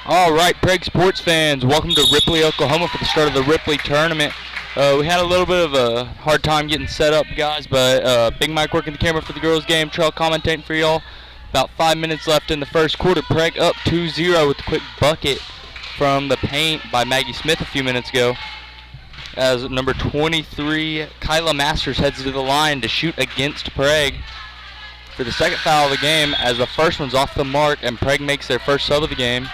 All right, Prague sports fans, welcome to Ripley, Oklahoma for the start of the Ripley tournament. We had a little bit of a hard time getting set up, guys, but Big Mike working the camera for the girls' game, Trell commentating for y'all. About 5 minutes left in the first quarter. Prague up 2-0 with a quick bucket from the paint by Maggie Smith a few minutes ago. As number 23, Kyla Masters, heads to the line to shoot against Prague for the second foul of the game, as the first one's off the mark, and Prague makes their first sub of the game,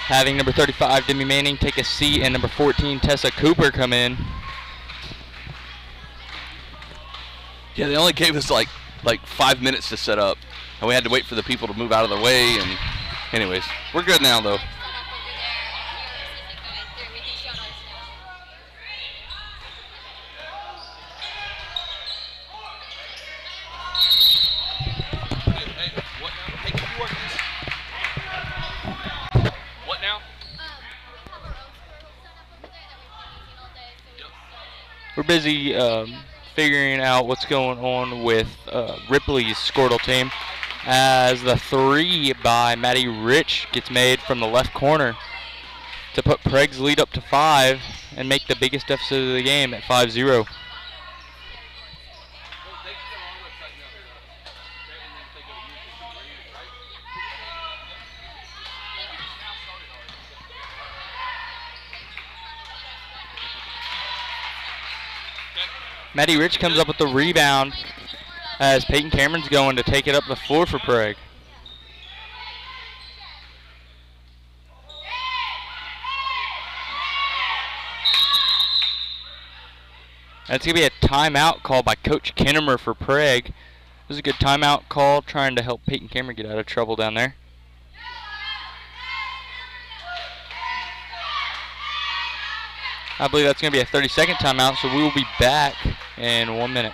having number 35, Demi Manning, take a seat, and number 14, Tessa Cooper, come in. Yeah, they only gave us like 5 minutes to set up, and we had to wait for the people to move out of the way. And anyways, we're good now, though. We're busy figuring out what's going on with Ripley's Squirtle team, as the three by Maddie Rich gets made from the left corner to put Prague's lead up to 5 and make the biggest deficit of the game at 5-0. Maddie Rich comes up with the rebound as Peyton Cameron's going to take it up the floor for Prague. That's going to be a timeout call by Coach Kinnemer for Prague. This is a good timeout call, trying to help Peyton Cameron get out of trouble down there. I believe that's going to be a 30-second timeout, so we will be back in 1 minute.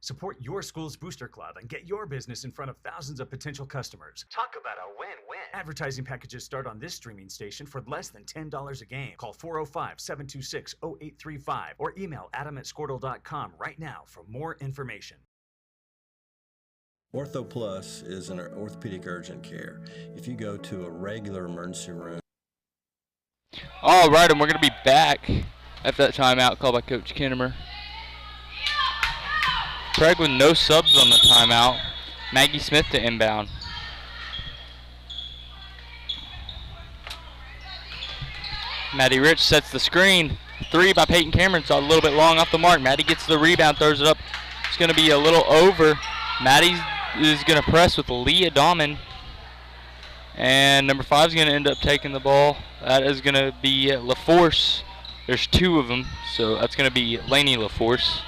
Support your school's booster club and get your business in front of thousands of potential customers. Talk about a win-win. Advertising packages start on this streaming station for less than $10 a game. Call 405-726-0835 or email adam@squirtle.com right now for more information. Ortho Plus is an orthopedic urgent care. If you go to a regular emergency room. All right, and we're going to be back after that timeout called by Coach Kinnemer. Prague with no subs on the timeout. Maggie Smith to inbound. Maddie Rich sets the screen. 3 by Peyton Cameron, so a little bit long off the mark. Maddie gets the rebound, throws it up. It's going to be a little over. Maddie is going to press with Leah Dahman. And number 5 is going to end up taking the ball. That is going to be LaForce. There's 2 of them, so that's going to be Lainey LaForce.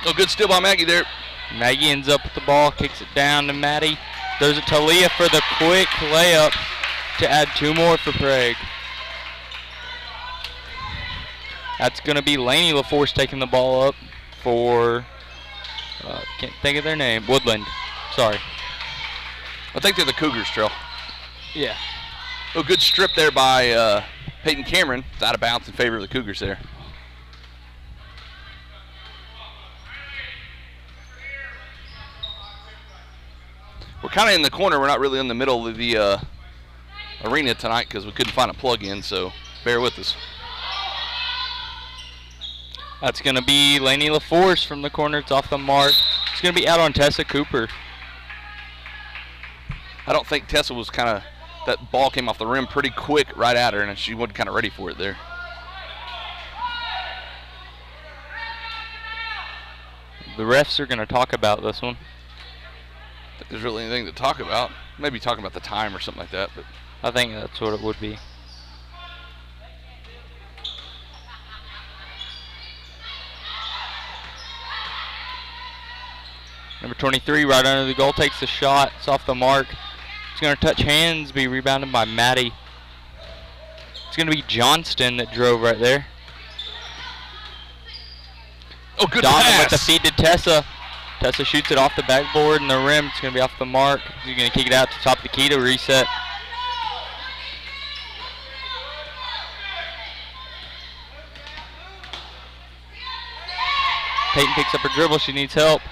Oh, good steal by Maggie there. Maggie ends up with the ball, kicks it down to Maddie. Throws it to Leah for the quick layup to add 2 more for Prague. That's going to be Lainey LaForce taking the ball up for, can't think of their name, Woodland. Sorry. I think they're the Cougars, Trill. Yeah. Oh, good strip there by Peyton Cameron. It's out of bounds in favor of the Cougars there. We're kind of in the corner. We're not really in the middle of the arena tonight because we couldn't find a plug-in, so bear with us. That's going to be Lainey LaForce from the corner. It's off the mark. It's going to be out on Tessa Cooper. I don't think Tessa was kind of, that ball came off the rim pretty quick right at her, and she wasn't kind of ready for it there. The refs are going to talk about this one. I think there's really anything to talk about. Maybe talking about the time or something like that, but I think that's what it would be. Number 23 right under the goal takes the shot. It's off the mark. It's going to touch hands, be rebounded by Maddie. It's going to be Johnston that drove right there. Oh, good Donovan pass. with the feed to Tessa. Tessa shoots it off the backboard and the rim. It's going to be off the mark. He's going to kick it out to top of the key to reset. Peyton picks up her dribble. She needs help.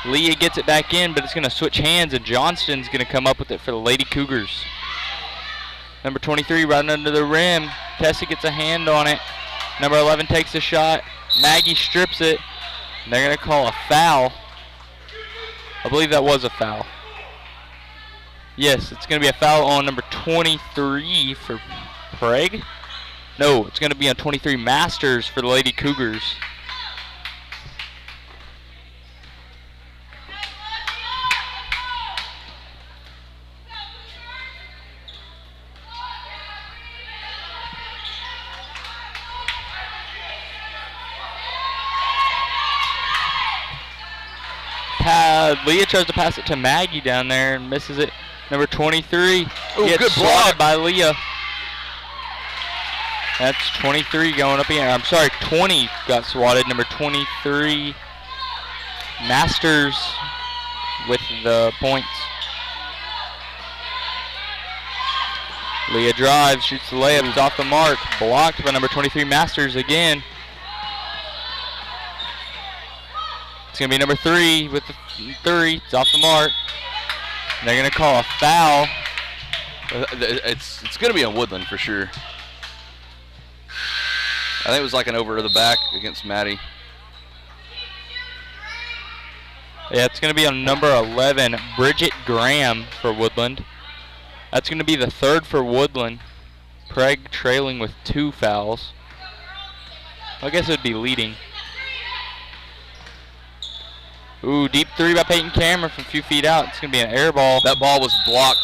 Leah gets it back in, but it's going to switch hands, and Johnston's going to come up with it for the Lady Cougars. Number 23 right under the rim. Tessa gets a hand on it. Number 11 takes a shot. Maggie strips it. And they're going to call a foul. I believe that was a foul. Yes, it's going to be a foul on number 23 for Prague. No, it's going to be on 23 Masters for the Lady Cougars. Leah tries to pass it to Maggie down there and misses it. Number 23 gets swatted by Leah. That's 23 going up again. I'm sorry, 20 got swatted. Number 23 Masters with the points. Leah drives, shoots the layup, it's off the mark. Blocked by number 23 Masters again. It's going to be number 3 with the 3. It's off the mark. And they're going to call a foul. It's going to be on Woodland for sure. I think it was like an over the back against Maddie. Yeah, it's going to be on number 11, Bridget Graham for Woodland. That's going to be the 3rd for Woodland. Prague trailing with 2 fouls. I guess it would be leading. Ooh, deep 3 by Peyton Cameron from a few feet out. It's going to be an air ball. That ball was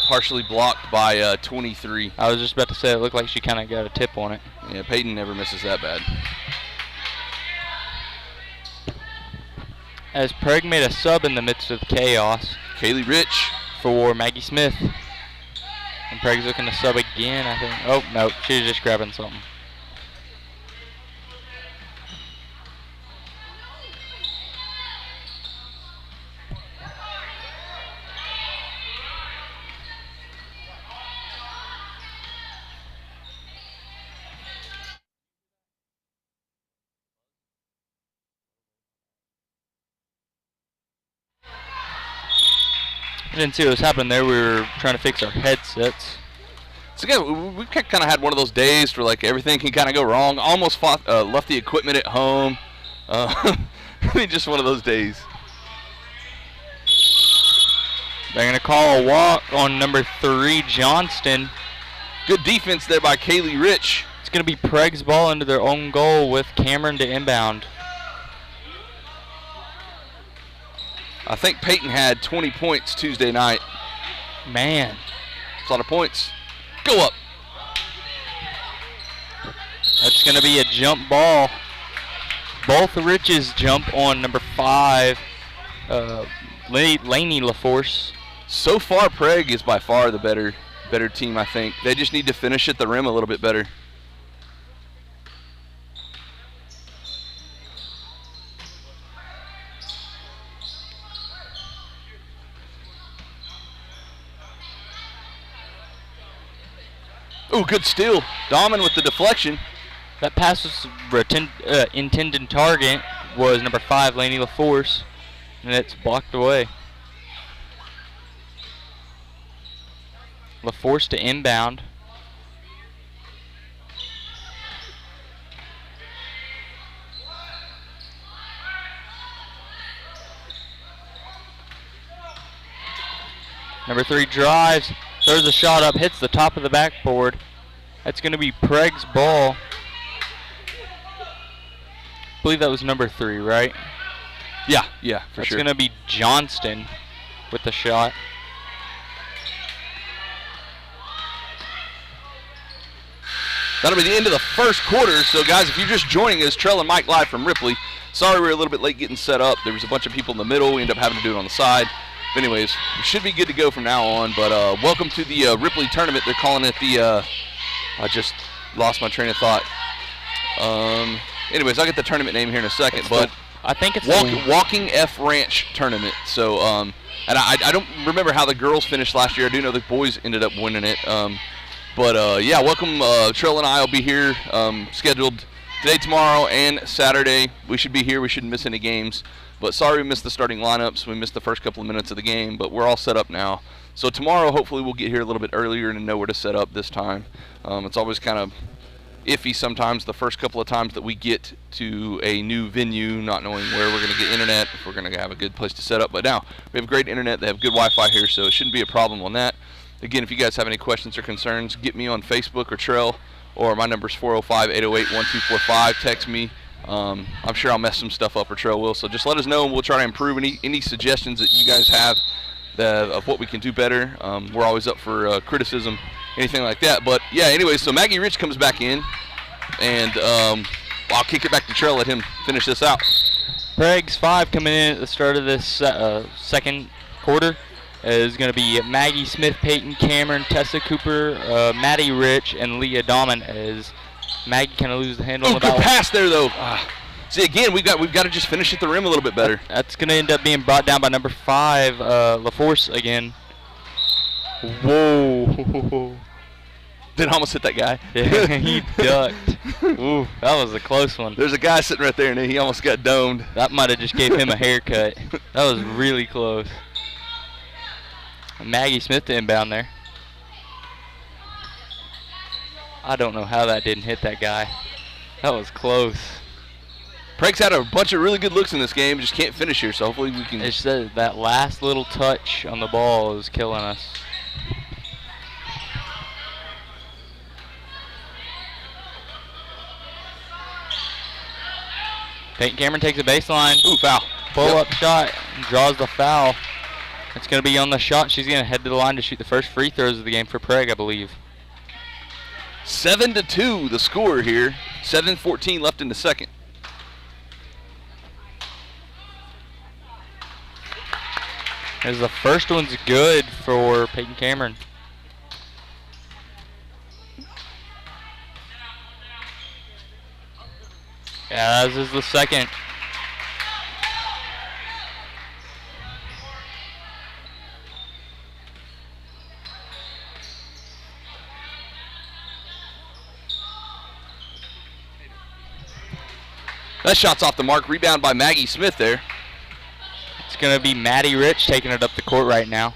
partially blocked by 23. I was just about to say it looked like she kind of got a tip on it. Yeah, Peyton never misses that bad. As Prague made a sub in the midst of the chaos. Kaylee Rich for Maggie Smith. And Prague's looking to sub again, I think. Oh, no, she was just grabbing something. I didn't see what was happening there. We were trying to fix our headsets. So again, we kind of had one of those days where like everything can kind of go wrong. Almost left the equipment at home. I mean, just one of those days. They're going to call a walk on number 3, Johnston. Good defense there by Kaylee Rich. It's going to be Prague's ball into their own goal with Cameron to inbound. I think Peyton had 20 points Tuesday night. Man. That's a lot of points. Go up. That's going to be a jump ball. Both Riches jump on number 5, Lainey LaForce. So far, Prague is by far the better team, I think. They just need to finish at the rim a little bit better. Ooh, good steal. Dahman with the deflection. That pass was intended target was number 5, Lainey LaForce, and it's blocked away. LaForce to inbound. Number 3 drives. Throws a shot up, hits the top of the backboard. That's going to be Prague's ball. I believe that was number 3, right? Yeah, for That's sure. going to be Johnston with the shot. That'll be the end of the first quarter. So, guys, if you're just joining us, Trell and Mike live from Ripley. Sorry we're a little bit late getting set up. There was a bunch of people in the middle. We ended up having to do it on the side. But anyways, we should be good to go from now on. But welcome to the Ripley tournament. They're calling it the I just lost my train of thought. Anyways, I'll get the tournament name here in a second. But I think it's Walking F Ranch tournament. So, and I don't remember how the girls finished last year. I do know the boys ended up winning it. But yeah, welcome. Trell and I will be here scheduled Today, tomorrow, and Saturday, we should be here. We shouldn't miss any games. But sorry we missed the starting lineups. We missed the first couple of minutes of the game, but we're all set up now. So tomorrow, hopefully, we'll get here a little bit earlier and know where to set up this time. It's always kind of iffy sometimes the first couple of times that we get to a new venue, not knowing where we're going to get internet, if we're going to have a good place to set up. But now we have great internet. They have good Wi-Fi here, so it shouldn't be a problem on that. Again, if you guys have any questions or concerns, get me on Facebook or Trell, or my number is 405-808-1245. Text me. I'm sure I'll mess some stuff up, or Trell will. So just let us know, and we'll try to improve any suggestions that you guys have of what we can do better. We're always up for criticism, anything like that. But yeah, anyway, so Maggie Rich comes back in, and I'll kick it back to Trell, let him finish this out. Prague's 5 coming in at the start of this second quarter is going to be Maggie Smith, Peyton Cameron, Tessa Cooper, Maddie Rich, and Leah Dahman, as Maggie kind of loses the handle on the good ball. pass there, though. See, again, we've got to just finish at the rim a little bit better. That's going to end up being brought down by number 5, LaForce again. Whoa. Did almost hit that guy. Yeah, he ducked. Ooh, that was a close one. There's a guy sitting right there, and he almost got domed. That might have just gave him a haircut. That was really close. Maggie Smith to inbound there. I don't know how that didn't hit that guy. That was close. Prague's had a bunch of really good looks in this game, just can't finish here, so hopefully we can. It's that last little touch on the ball is killing us. Peyton Cameron takes a baseline. Ooh, foul. Pull-up shot and draws the foul. It's going to be on the shot. She's going to head to the line to shoot the first free throws of the game for Prague, I believe. 7-2 the score here. 7:14 left in the second. As the first one's good for Peyton Cameron. Yeah, as is the second. That shot's off the mark. Rebound by Maggie Smith there. It's going to be Maddie Rich taking it up the court right now.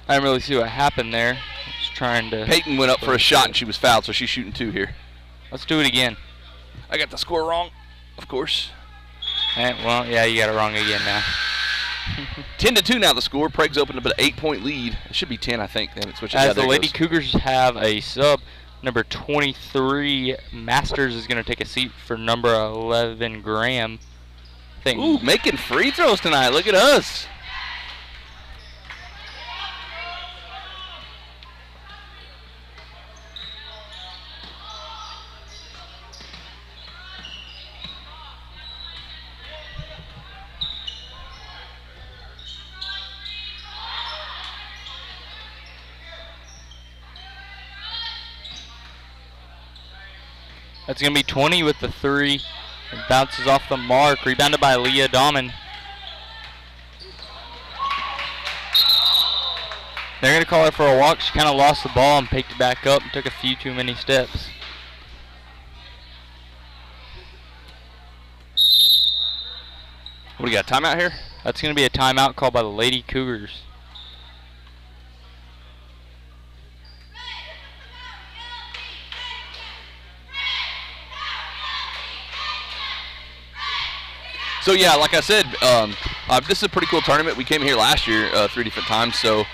I didn't really see what happened there. Just trying to. Peyton went up for a shot and she was fouled, so she's shooting 2 here. Let's do it again. I got the score wrong, of course. Well, yeah, you got it wrong again now. 10-2 now the score. Prague's opened up an 8-point lead. It should be 10, I think. Then it's as the Lady Cougars have a sub, number 23 Masters is going to take a seat for number 11 Graham. Ooh, making free throws tonight. Look at us. That's going to be 20 with the 3. It bounces off the mark. Rebounded by Leah Dahman. They're going to call her for a walk. She kind of lost the ball and picked it back up and took a few too many steps. What do you got, timeout here? That's going to be a timeout called by the Lady Cougars. So yeah, like I said, this is a pretty cool tournament. We came here last year 3 different times. So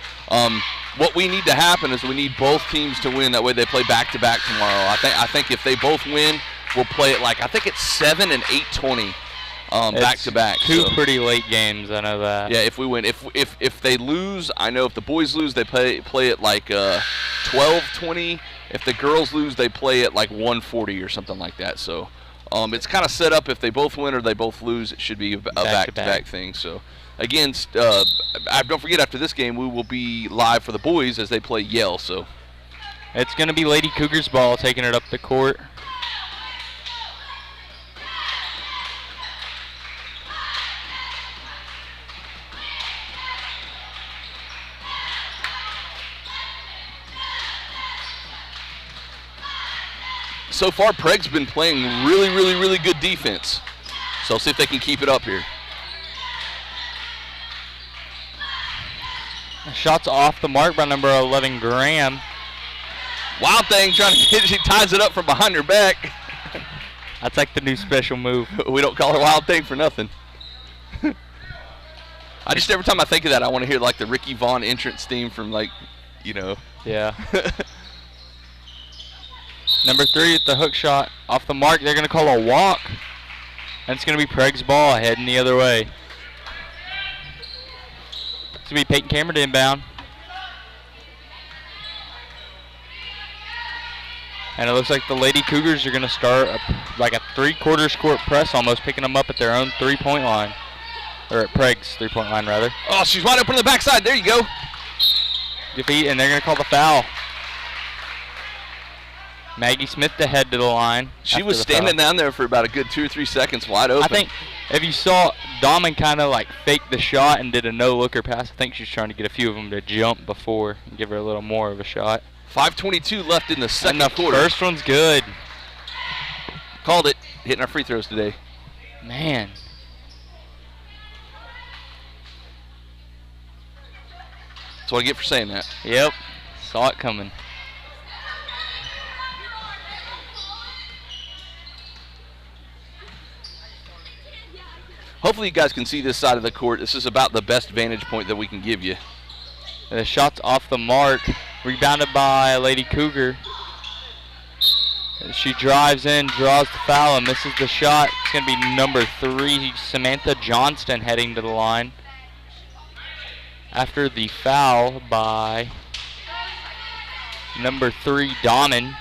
what we need to happen is we need both teams to win. That way they play back-to-back tomorrow. I think if they both win, we'll play it like, I think it's 7 and 8-20 back-to-back. Two pretty late games, I know that. Yeah, if we win. If they lose, I know if the boys lose, they play it like 12-20. If the girls lose, they play it like 140 or something like that. So it's kind of set up. If they both win or they both lose, it should be a back-to-back thing. So again, don't forget, after this game, we will be live for the boys as they play Yale. So It's going to be Lady Cougars ball taking it up the court. So far, Prague's been playing really good defense. So, see if they can keep it up here. Shots off the mark by number 11, Graham. Wild Thing trying to hit. She ties it up from behind her back. That's like the new special move. We don't call her Wild Thing for nothing. I just, every time I think of that, I want to hear like the Ricky Vaughn entrance theme from like, you know. Yeah. Number 3 at the hook shot off the mark. They're going to call a walk. And it's going to be Prague's ball heading the other way. It's going to be Peyton Cameron to inbound. And it looks like the Lady Cougars are going to start like a 3/4 court press, almost picking them up at their own 3-point line. Or at Prague's 3-point line, rather. Oh, she's wide open on the backside. There you go. Defeat, and they're going to call the foul. Maggie Smith to head to the line. She was standing down there for about a good 2 or 3 seconds wide open. I think if you saw Dahman kind of like fake the shot and did a no-looker pass, I think she's trying to get a few of them to jump before and give her a little more of a shot. 5:22 left in the second quarter. First one's good. Called it. Hitting our free throws today. Man. That's what I get for saying that. Yep. Saw it coming. Hopefully you guys can see this side of the court. This is about the best vantage point that we can give you. The shot's off the mark. Rebounded by Lady Cougar. She drives in, draws the foul, and misses the shot. It's going to be number 3, Samantha Johnston, heading to the line. After the foul by number 3, Dahman.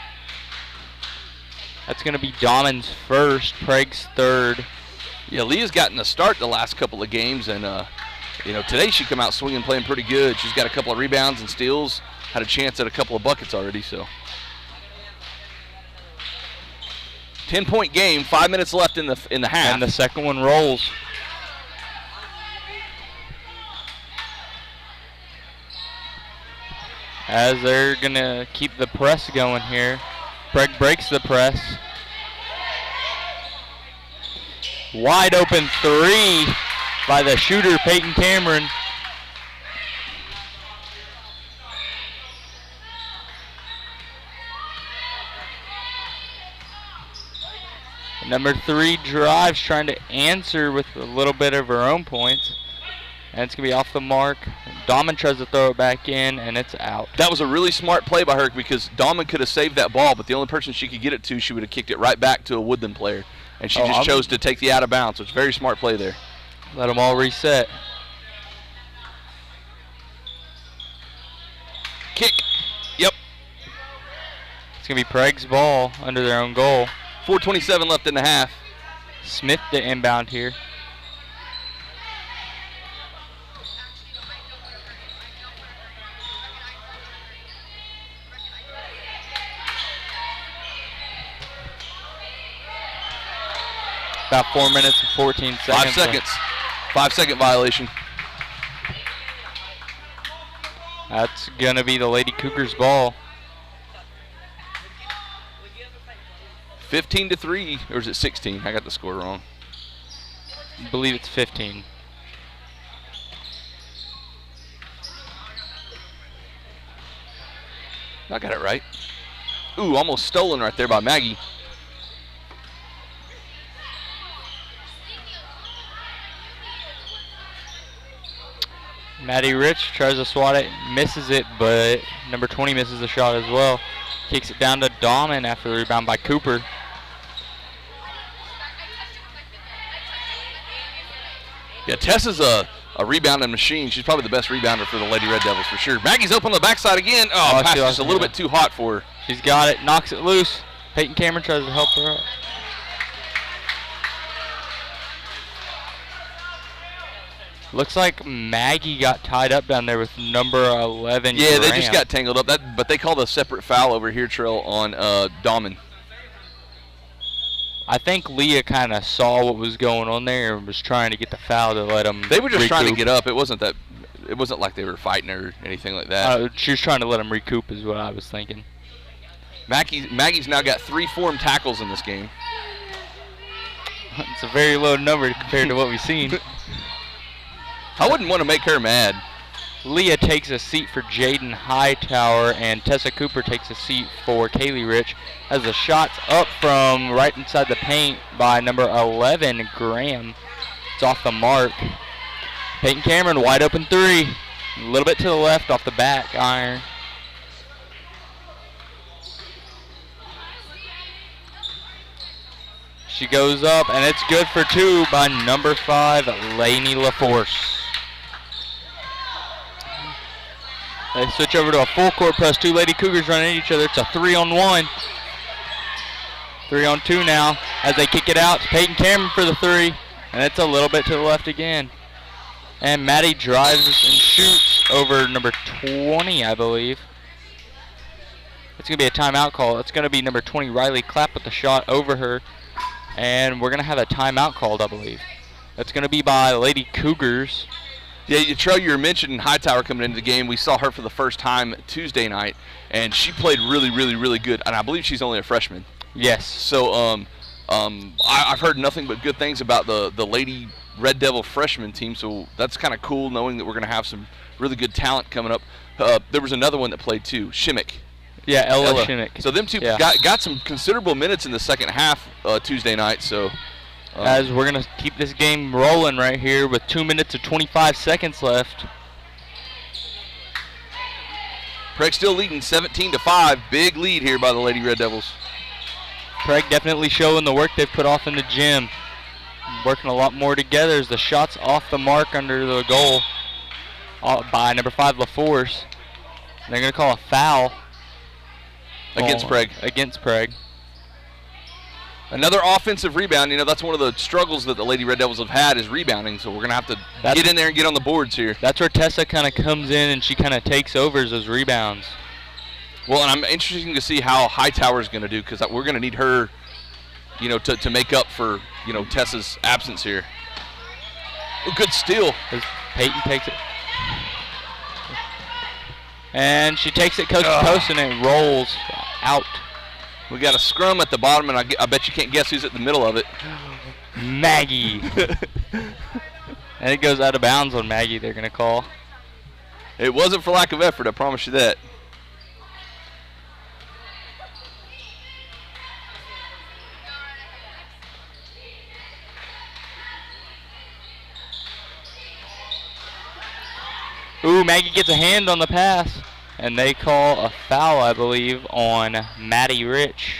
That's going to be Dahman's first, Prague's third. Yeah, Leah's gotten a start the last couple of games, and you know, today she come out swinging, playing pretty good. She's got a couple of rebounds and steals, had a chance at a couple of buckets already. So, 10-point game, 5 minutes left in the half. And the second one rolls. As they're gonna keep the press going here. Prague breaks the press. Wide open 3 by the shooter, Peyton Cameron. Number 3 drives, trying to answer with a little bit of her own points. And it's going to be off the mark. Dahman tries to throw it back in, and it's out. That was a really smart play by her because Dahman could have saved that ball, but the only person she could get it to, she would have kicked it right back to a Woodland player. And she just chose to take the out of bounds, so it's a very smart play there. Let them all reset. Kick. Yep. It's going to be Prague's ball under their own goal. 4:27 left in the half. Smith to inbound here. About 4 minutes and 14 seconds. 5 seconds. 5-second violation. That's going to be the Lady Cougars ball. 15-3, or is it 16? I got the score wrong. I believe it's 15. I got it right. Ooh, almost stolen right there by Maggie. Maddie Rich tries to swat it, misses it, but number 20 misses the shot as well. Kicks it down to Dahman after the rebound by Cooper. Yeah, Tessa's a rebounding machine. She's probably the best rebounder for the Lady Red Devils for sure. Maggie's open on the backside again. Oh, pass just a little bit too hot for her. She's got it, knocks it loose. Peyton Cameron tries to help her out. Looks like Maggie got tied up down there with number 11. Yeah, Graham. they just got tangled up. But they called a separate foul over here, Trail, on Dahman. I think Leah kind of saw what was going on there and was trying to get the foul to let them. They were just trying to recoup. get up. It wasn't like they were fighting or anything like that. She was trying to let them recoup, is what I was thinking. Maggie's now got 3 formed tackles in this game. It's a very low number compared to what we've seen. I wouldn't want to make her mad. Leah takes a seat for Jaden Hightower, and Tessa Cooper takes a seat for Kaylee Rich as the shot's up from right inside the paint by number 11, Graham. It's off the mark. Peyton Cameron, wide open 3. A little bit to the left off the back iron. She goes up, and it's good for 2 by number 5, Lainey LaForce. They switch over to a full court press. 2 Lady Cougars running at each other. It's a 3-on-1. 3-on-2 now as they kick it out. It's Peyton Cameron for the 3, and it's a little bit to the left again. And Maddie drives and shoots over number 20, I believe. It's going to be a timeout call. It's going to be number 20, Riley Clapp, with the shot over her. And we're going to have a timeout called, I believe. That's going to be by Lady Cougars. Yeah, Trell, you were mentioning Hightower coming into the game. We saw her for the first time Tuesday night, and she played really, really, really good. And I believe she's only a freshman. Yes. So I've heard nothing but good things about the Lady Red Devil freshman team, so that's kind of cool knowing that we're going to have some really good talent coming up. There was another one that played too, Shimmick. Yeah, Ella Shimmick. So them two got some considerable minutes in the second half Tuesday night. So as we're going to keep this game rolling right here with 2 minutes and 25 seconds left. Prague still leading 17-5. Big lead here by the Lady Red Devils. Prague definitely showing the work they've put off in the gym. Working a lot more together as the shot's off the mark under the goal by number 5, LaForce. They're going to call a foul. Against Prague. Against Prague. Another offensive rebound. You know, that's one of the struggles that the Lady Red Devils have had is rebounding, so we're going to have to get in there and get on the boards here. That's where Tessa kind of comes in and she kind of takes over as those rebounds. Well, and I'm interested to see how Hightower's going to do because we're going to need her, you know, to make up for, you know, Tessa's absence here. Oh, good steal. As Peyton takes it. And she takes it coast to coast and it rolls out. We got a scrum at the bottom, and I bet you can't guess who's at the middle of it. Maggie. And it goes out of bounds on Maggie, they're going to call. It wasn't for lack of effort, I promise you that. Ooh, Maggie gets a hand on the pass. And they call a foul, I believe, on Maddie Rich.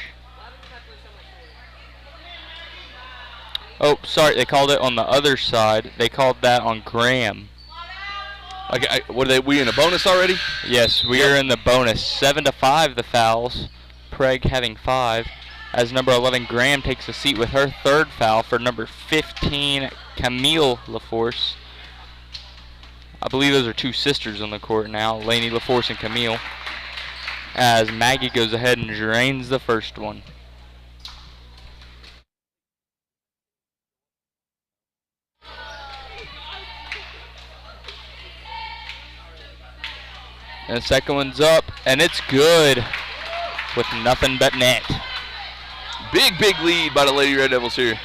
Oh, sorry, they called it on the other side. They called that on Graham. Okay, we in a bonus already? Yes, we are in the bonus. 7-5 the fouls. Prague having 5. As number 11, Graham takes a seat with her 3rd foul for number 15, Camille LaForce. I believe those are 2 sisters on the court now, Lainey LaForce and Camille. As Maggie goes ahead and drains the first one. And the second one's up, and it's good with nothing but net. Big, big lead by the Lady Red Devils here.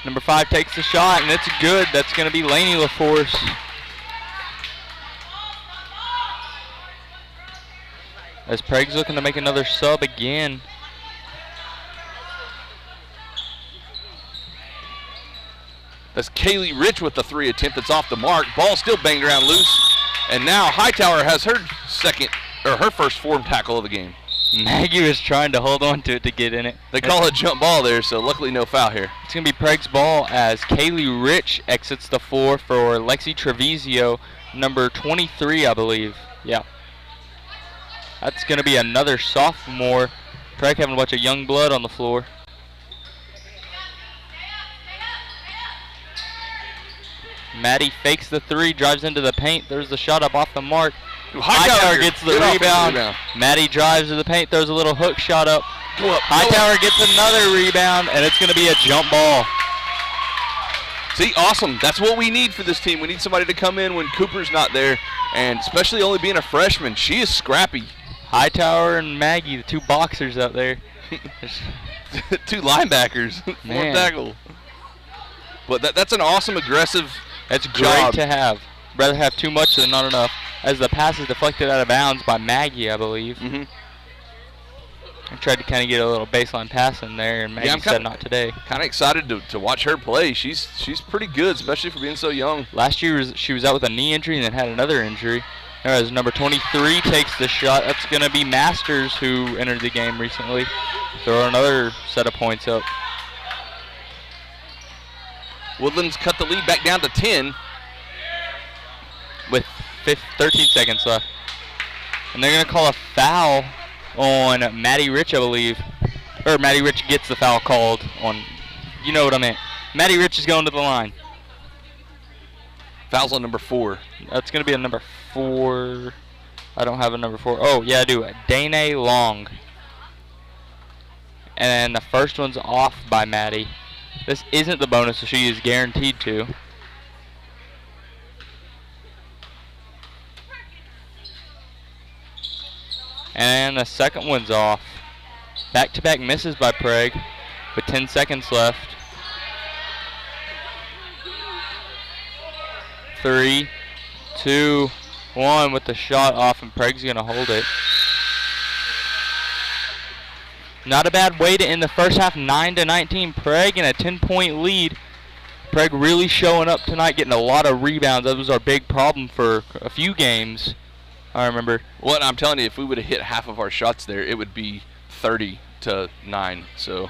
Number 5 takes the shot, and it's good. That's going to be Lainey LaForce. As Prague's looking to make another sub again. That's Kaylee Rich with the 3 attempt. It's off the mark. Ball still banged around loose. And now Hightower has her first form tackle of the game. Maggie was trying to hold on to it to get in it. They call it a jump ball there, so luckily no foul here. It's going to be Prague's ball as Kaylee Rich exits the floor for Lexi Treviso, number 23, I believe. Yeah. That's going to be another sophomore Prague having a bunch of young blood on the floor. Maddie fakes the three, drives into the paint. There's the shot up off the mark. Hightower gets the rebound. Maddie drives to the paint, throws a little hook shot up. Hightower gets another rebound, and it's going to be a jump ball. See, awesome. That's what we need for this team. We need somebody to come in when Cooper's not there, and especially only being a freshman. She is scrappy. Hightower and Maggie, the two boxers out there. Two linebackers. Man. Tackle. But that's an awesome, aggressive That's job. great to have. Rather have too much than not enough. As the pass is deflected out of bounds by Maggie, I believe. Mm-hmm. I tried to kind of get a little baseline pass in there, and Maggie said not today. Kind of excited to watch her play. She's pretty good, especially for being so young. Last year she was out with a knee injury and then had another injury. As number 23 takes the shot, that's going to be Masters, who entered the game recently. Throw another set of points up. Woodland's cut the lead back down to 10. With 13 seconds left. And they're going to call a foul on Maddie Rich, I believe. Or Maddie Rich gets the foul called on, you know what I meant. Maddie Rich is going to the line. Foul's on number 4. That's going to be a number 4. I don't have a number 4. Oh, yeah, I do. Dane Long. And the first one's off by Maddie. This isn't the bonus, so she is guaranteed to. And the second one's off. Back-to-back misses by Prague with 10 seconds left. 3, 2, 1 with the shot off, and Prague's going to hold it. Not a bad way to end the first half, 9-19. Prague in a 10-point lead. Prague really showing up tonight, getting a lot of rebounds. That was our big problem for a few games, I remember. Well, I'm telling you, if we would have hit half of our shots there, it would be 30-9. So,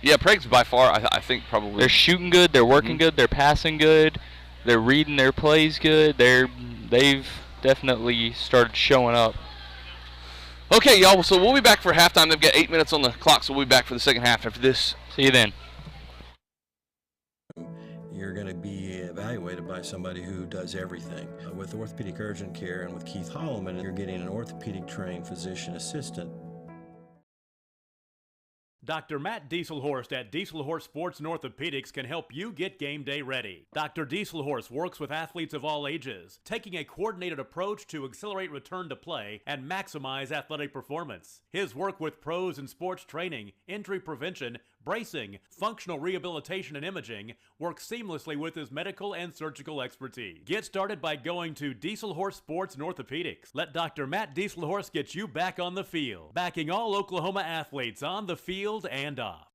yeah, Prague's by far, I think, probably. They're shooting good. They're working good. They're passing good. They're reading their plays good. They've definitely started showing up. Okay, y'all, so we'll be back for halftime. They've got 8 minutes on the clock, so we'll be back for the second half after this. See you then. You're going to be evaluated by somebody who does everything. With orthopedic urgent care and with Keith Holloman, you're getting an orthopedic trained physician assistant. Dr. Matt Dieselhorst at Dieselhorst Sports and Orthopedics can help you get game day ready. Dr. Dieselhorst works with athletes of all ages, taking a coordinated approach to accelerate return to play and maximize athletic performance. His work with pros in sports training, injury prevention, bracing, functional rehabilitation, and imaging works seamlessly with his medical and surgical expertise. Get started by going to Dieselhorst Sports and Orthopedics. Let Dr. Matt Dieselhorst get you back on the field, backing all Oklahoma athletes on the field and off.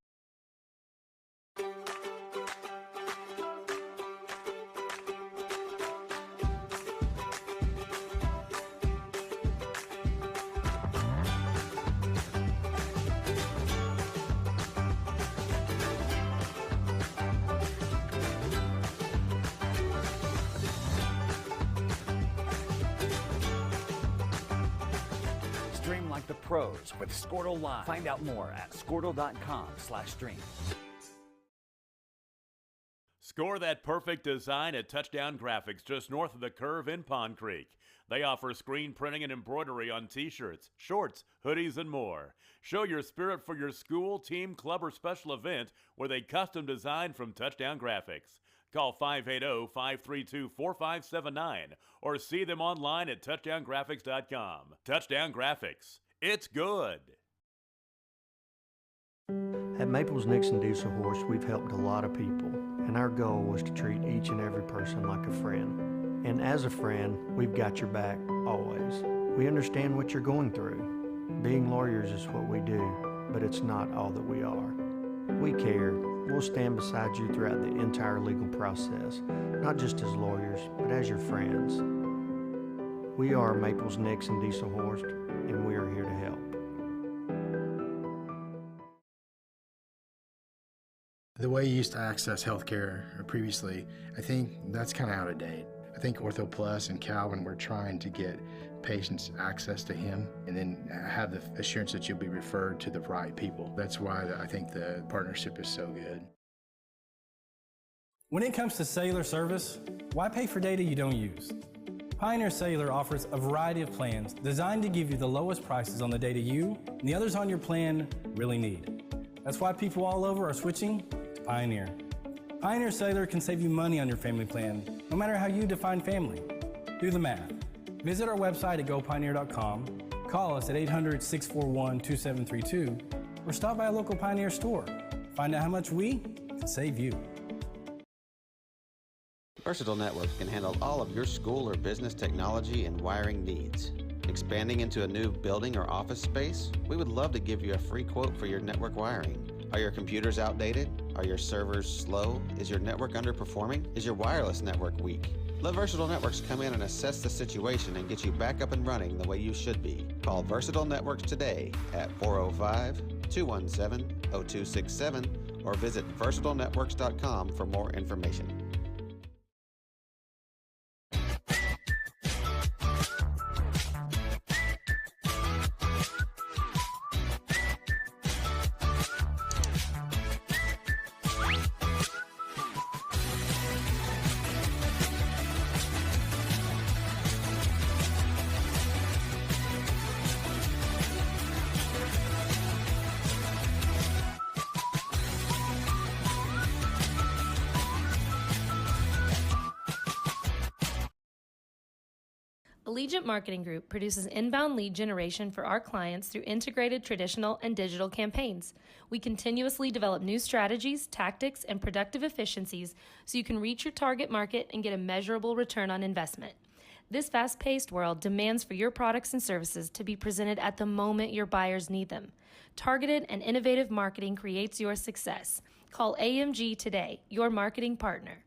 Stream like the pros with Squirtle Live. Find out more at squirtle.com/stream. Score that perfect design at Touchdown Graphics just north of the curve in Pond Creek. They offer screen printing and embroidery on t-shirts, shorts, hoodies, and more. Show your spirit for your school, team, club, or special event with a custom design from Touchdown Graphics. Call 580-532-4579 or see them online at touchdowngraphics.com. Touchdown Graphics. It's good. At Maples Nixon Diesel Horse, we've helped a lot of people, and our goal was to treat each and every person like a friend. And as a friend, we've got your back, always. We understand what you're going through. Being lawyers is what we do, but it's not all that we are. We care. We'll stand beside you throughout the entire legal process, not just as lawyers, but as your friends. We are Maples Nixon Diesel Horse, and we are here to help. The way you used to access healthcare previously, I think that's kind of out of date. I think Ortho Plus and Calvin were trying to get patients access to him, and then have the assurance that you'll be referred to the right people. That's why I think the partnership is so good. When it comes to cellular service, why pay for data you don't use? Pioneer Cellular offers a variety of plans designed to give you the lowest prices on the data you and the others on your plan really need. That's why people all over are switching to Pioneer. Pioneer Cellular can save you money on your family plan, no matter how you define family. Do the math. Visit our website at gopioneer.com, call us at 800-641-2732, or stop by a local Pioneer store. Find out how much we can save you. Versatile Networks can handle all of your school or business technology and wiring needs. Expanding into a new building or office space? We would love to give you a free quote for your network wiring. Are your computers outdated? Are your servers slow? Is your network underperforming? Is your wireless network weak? Let Versatile Networks come in and assess the situation and get you back up and running the way you should be. Call Versatile Networks today at 405-217-0267 or visit versatilenetworks.com for more information. Allegiant Marketing Group produces inbound lead generation for our clients through integrated traditional and digital campaigns. We continuously develop new strategies, tactics, and productive efficiencies so you can reach your target market and get a measurable return on investment. This fast-paced world demands for your products and services to be presented at the moment your buyers need them. Targeted and innovative marketing creates your success. Call AMG today, your marketing partner.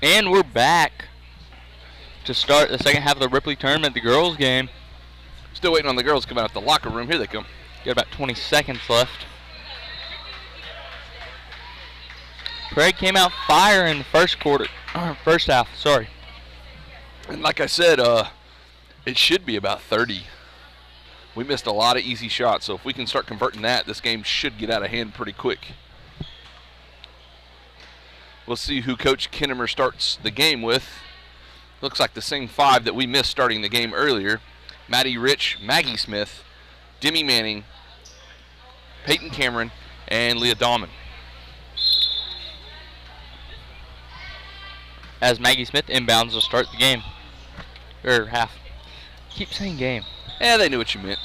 And we're back to start the second half of the Ripley tournament, the girls game. Still waiting on the girls to come out of the locker room. Here they come. Got about 20 seconds left. Prague came out fire in the first half, sorry. And like I said, it should be about 30. We missed a lot of easy shots, so if we can start converting that, this game should get out of hand pretty quick. We'll see who Coach Kinnemer starts the game with. Looks like the same 5 that we missed starting the game earlier. Maddie Rich, Maggie Smith, Demi Manning, Peyton Cameron, and Leah Dahman. As Maggie Smith inbounds to start the game. Or half. Keep saying game. Yeah, they knew what you meant.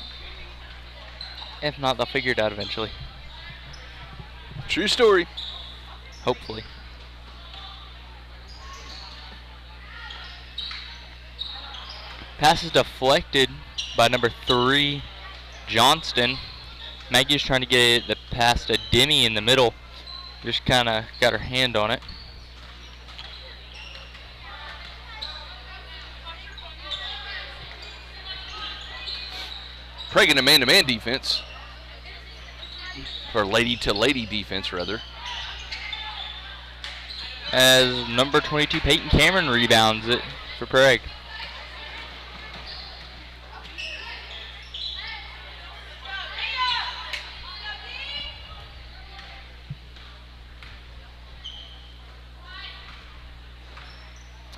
If not, they'll figure it out eventually. True story. Hopefully. Pass is deflected by number 3, Johnston. Maggie's trying to get the pass to Demi in the middle. Just kind of got her hand on it. Prague in a man-to-man defense. Or lady-to-lady defense, rather. As number 22, Peyton Cameron, rebounds it for Prague.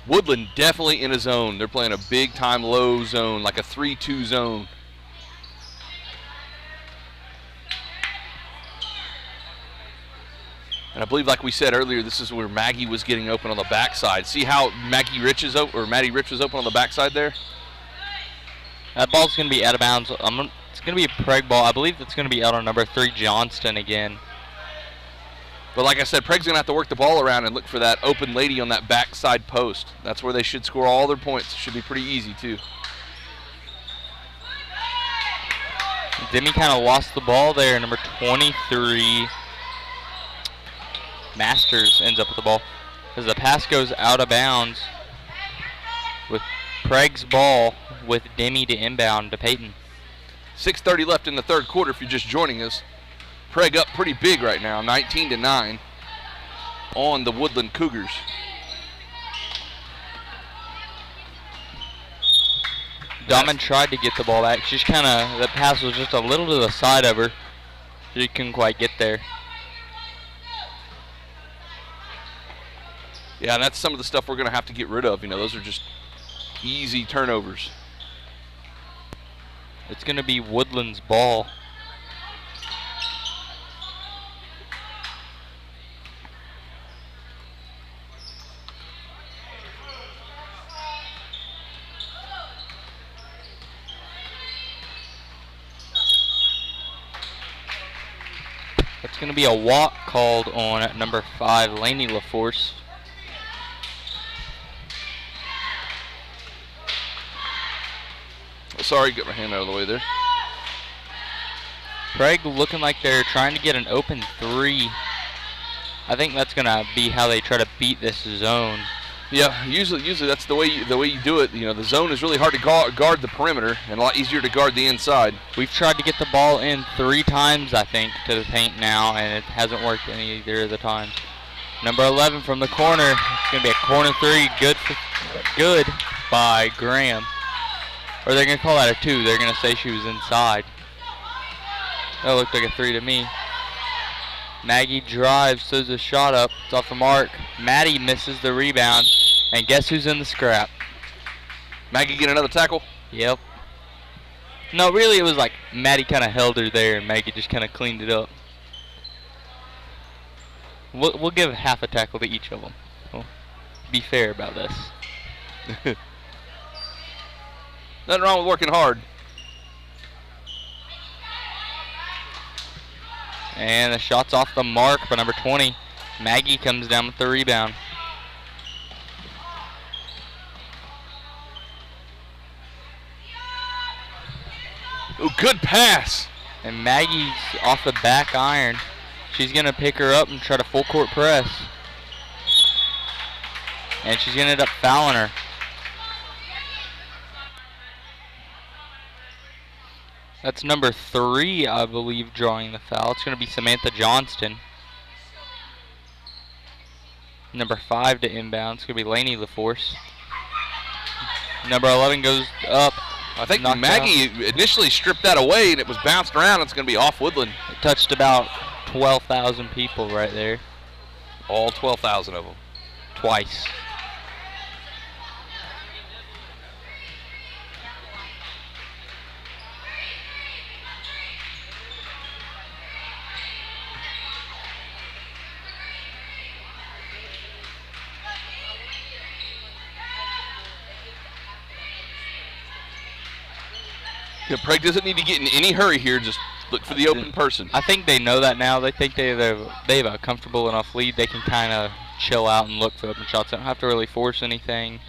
Woodland definitely in a zone. They're playing a big-time low zone, like a 3-2 zone. And I believe, like we said earlier, this is where Maggie was getting open on the backside. See how Maddie Rich was open on the backside there? That ball's going to be out of bounds. It's going to be a Prague ball. I believe it's going to be out on number 3, Johnston again. But like I said, Prague's going to have to work the ball around and look for that open lady on that backside post. That's where they should score all their points. It should be pretty easy, too. Demi kind of lost the ball there. Number 23, Masters, ends up with the ball. As the pass goes out of bounds with Prague's ball with Demi to inbound to Peyton. 6:30 left in the third quarter if you're just joining us. Prague up pretty big right now, 19-9 on the Woodland Cougars. Dahman tried to get the ball back. She's kind of, the pass was just a little to the side of her. She couldn't quite get there. Yeah, and that's some of the stuff we're going to have to get rid of. You know, those are just easy turnovers. It's going to be Woodland's ball. It's going to be a walk called on number 5, Lainey LaForce. Sorry, get my hand out of the way there. Prague looking like they're trying to get an open 3. I think that's going to be how they try to beat this zone. Yeah, usually that's the way you do it. You know, the zone is really hard to guard the perimeter and a lot easier to guard the inside. We've tried to get the ball in 3 times, I think, to the paint now, and it hasn't worked either of the times. Number 11 from the corner. It's going to be a corner 3. Good by Graham. Or they're going to call that a 2. They're going to say she was inside. That looked like a 3 to me. Maggie drives, throws a shot up. It's off the mark. Maddie misses the rebound. And guess who's in the scrap? Maggie get another tackle? Yep. No, really it was like Maddie kind of held her there and Maggie just kind of cleaned it up. We'll give half a tackle to each of them. We'll be fair about this. Nothing wrong with working hard. And the shot's off the mark by number 20. Maggie comes down with the rebound. Oh, good pass. And Maggie's off the back iron. She's going to pick her up and try to full court press. And she's going to end up fouling her. That's number 3, I believe, drawing the foul. It's going to be Samantha Johnston. Number 5 to inbound. It's going to be Lainey LaForce. Number 11 goes up. I think Maggie initially stripped that away, and it was bounced around. It's going to be off Woodland. It touched about 12,000 people right there. All 12,000 of them. Twice. Yeah, Prague doesn't need to get in any hurry here. Just look for the open person. I think they know that now. They think they have a comfortable enough lead. They can kind of chill out and look for open shots. They don't have to really force anything.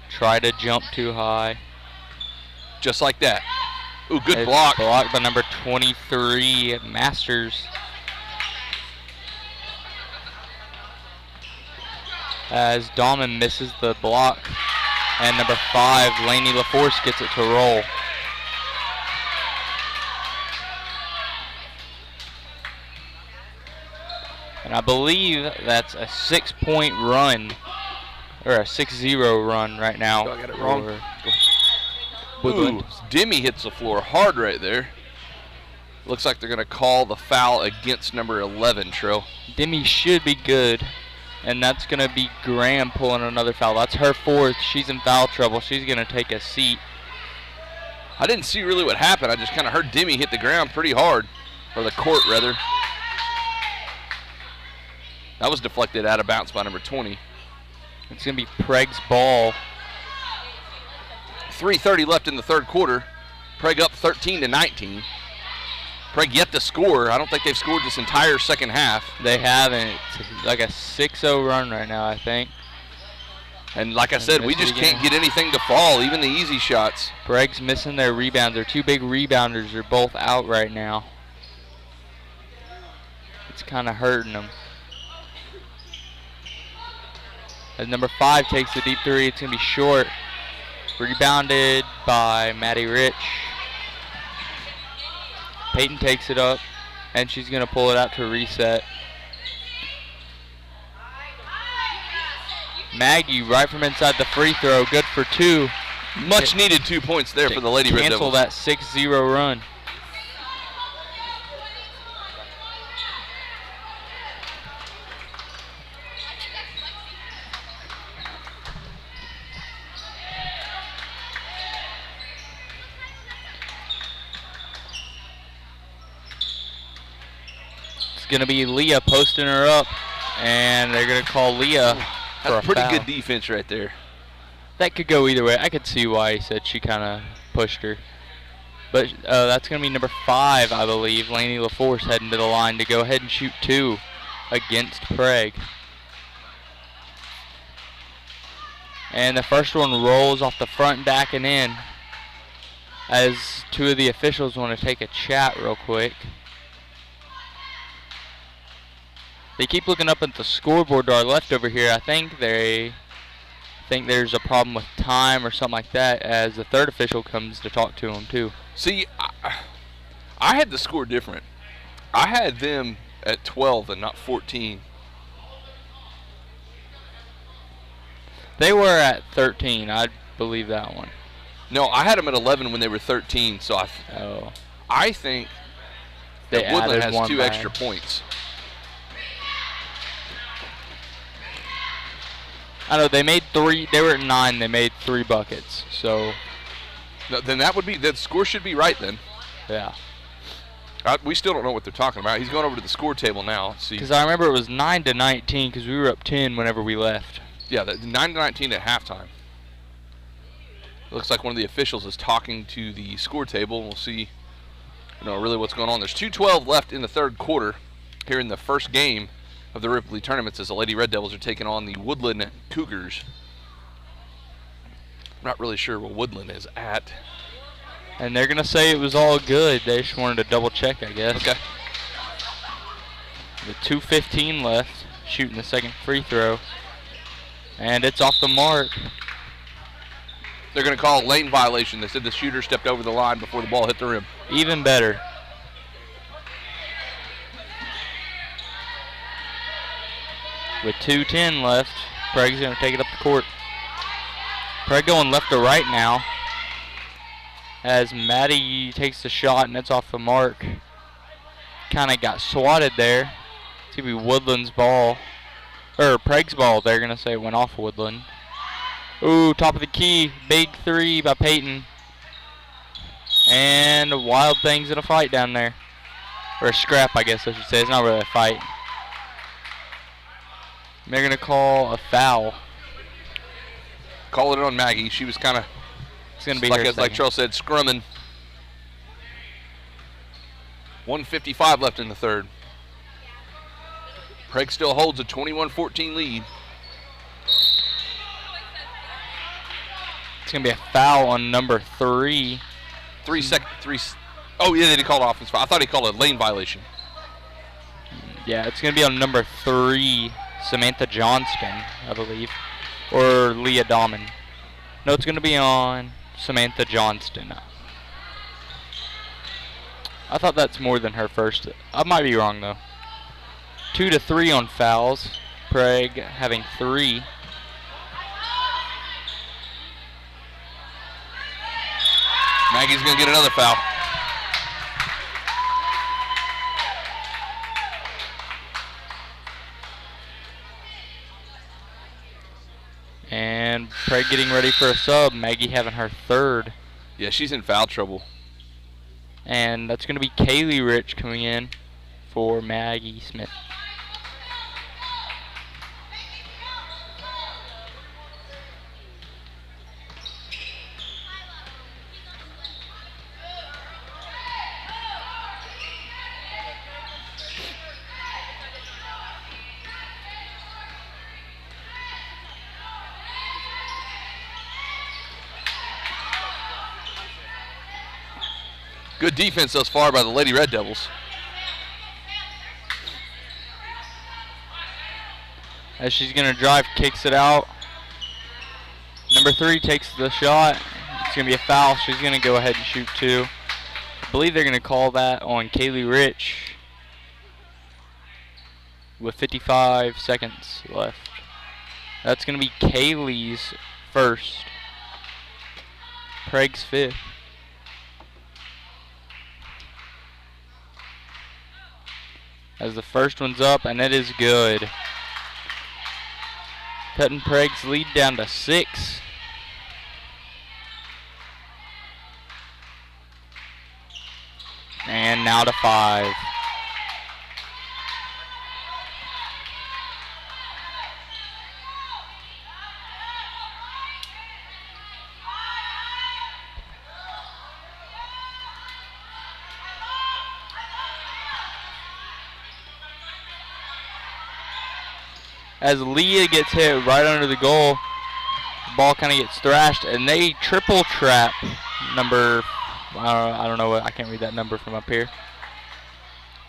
Try to jump too high. Just like that. Ooh, good block. Blocked by number 23, Masters. As Dahman misses the block. And number 5, Lainey LaForce gets it to roll. And I believe that's a 6-point run, or a 6-0 run right now. I got it wrong. Woodland. Demi hits the floor hard right there. Looks like they're going to call the foul against number 11, Trill. Demi should be good, and that's going to be Graham pulling another foul. That's her 4th. She's in foul trouble. She's going to take a seat. I didn't see really what happened. I just kind of heard Demi hit the ground pretty hard, or the court rather. That was deflected out of bounds by number 20. It's going to be Prague's ball. 3:30 left in the third quarter. Prague up 13-19. Prague yet to score. I don't think they've scored this entire second half. They haven't. It's like a 6-0 run right now, I think. And like I said, we just can't get anything to fall, even the easy shots. Prague's missing their rebounds. Their 2 big rebounders are both out right now. It's kind of hurting them. As number 5 takes the deep 3, it's going to be short. Rebounded by Maddie Rich. Peyton takes it up, and she's going to pull it out to reset. Maggie right from inside the free throw, good for 2. Much needed 2 points there for the Lady Red Devils. Cancel that 6-0 run. Going to be Leah posting her up, and they're going to call Leah for a That's pretty foul. good defense right there. That could go either way. I could see why he said she kind of pushed her. But that's going to be number 5, I believe, Lainey LaForce heading to the line to go ahead and shoot 2 against Prague. And the first one rolls off the front, back and in, as 2 of the officials want to take a chat real quick. They keep looking up at the scoreboard to our left over here. I think they think there's a problem with time or something like that, as the 3rd official comes to talk to them too. See, I had the score different. I had them at 12 and not 14. They were at 13. I believe that one. No, I had them at 11 when they were 13. So I think that Woodland has 2 extra points. I know they made 3. They were at 9. They made 3 buckets. So no, then that would be, the score should be right then. Yeah. We still don't know what they're talking about. He's going over to the score table now. Let's see. Because I remember it was 9-19 because we were up 10 whenever we left. Yeah, 9-19 at halftime. It looks like one of the officials is talking to the score table. We'll see, really what's going on. There's 2:12 left in the third quarter here in the first game of the Ripley tournaments as the Lady Red Devils are taking on the Woodland Cougars. I'm not really sure where Woodland is at. And they're going to say it was all good. They just wanted to double check, I guess. Okay. With 2:15 left, shooting the second free throw. And it's off the mark. They're going to call a lane violation. They said the shooter stepped over the line before the ball hit the rim. Even better. With 2:10 left, Prague's going to take it up the court. Prague going left to right now as Maddie takes the shot and it's off the mark. Kind of got swatted there. It's going to be Woodland's ball. Or Prague's ball, they're going to say it went off Woodland. Ooh, top of the key. Big three by Peyton. And wild things in a fight down there. Or a scrap, I guess I should say. It's not really a fight. They're going to call a foul. Call it on Maggie. She was kind of, like Charles said, scrumming. 1:55 left in the third. Prague still holds a 21-14 lead. It's going to be a foul on number 3. Oh, yeah, they did call an offense foul. I thought he called a lane violation. Yeah, it's going to be on number 3, Samantha Johnston, I believe. Or Leah Dahman. No, it's going to be on Samantha Johnston. I thought that's more than her first. I might be wrong, though. 2 to 3 on fouls. Prague having 3. Maggie's going to get another foul. And Prague getting ready for a sub. Maggie having her 3rd. Yeah, she's in foul trouble. And that's going to be Kaylee Rich coming in for Maggie Smith. Good defense thus far by the Lady Red Devils. As she's going to drive, kicks it out. Number 3 takes the shot. It's going to be a foul. She's going to go ahead and shoot 2. I believe they're going to call that on Kaylee Rich with 55 seconds left. That's going to be Kaylee's first. Prague's 5th. As the first one's up, and it is good. Cutting Prague's lead down to 6. And now to 5. As Leah gets hit right under the goal, the ball kind of gets thrashed, and they triple trap number, I don't know what, I can't read that number from up here.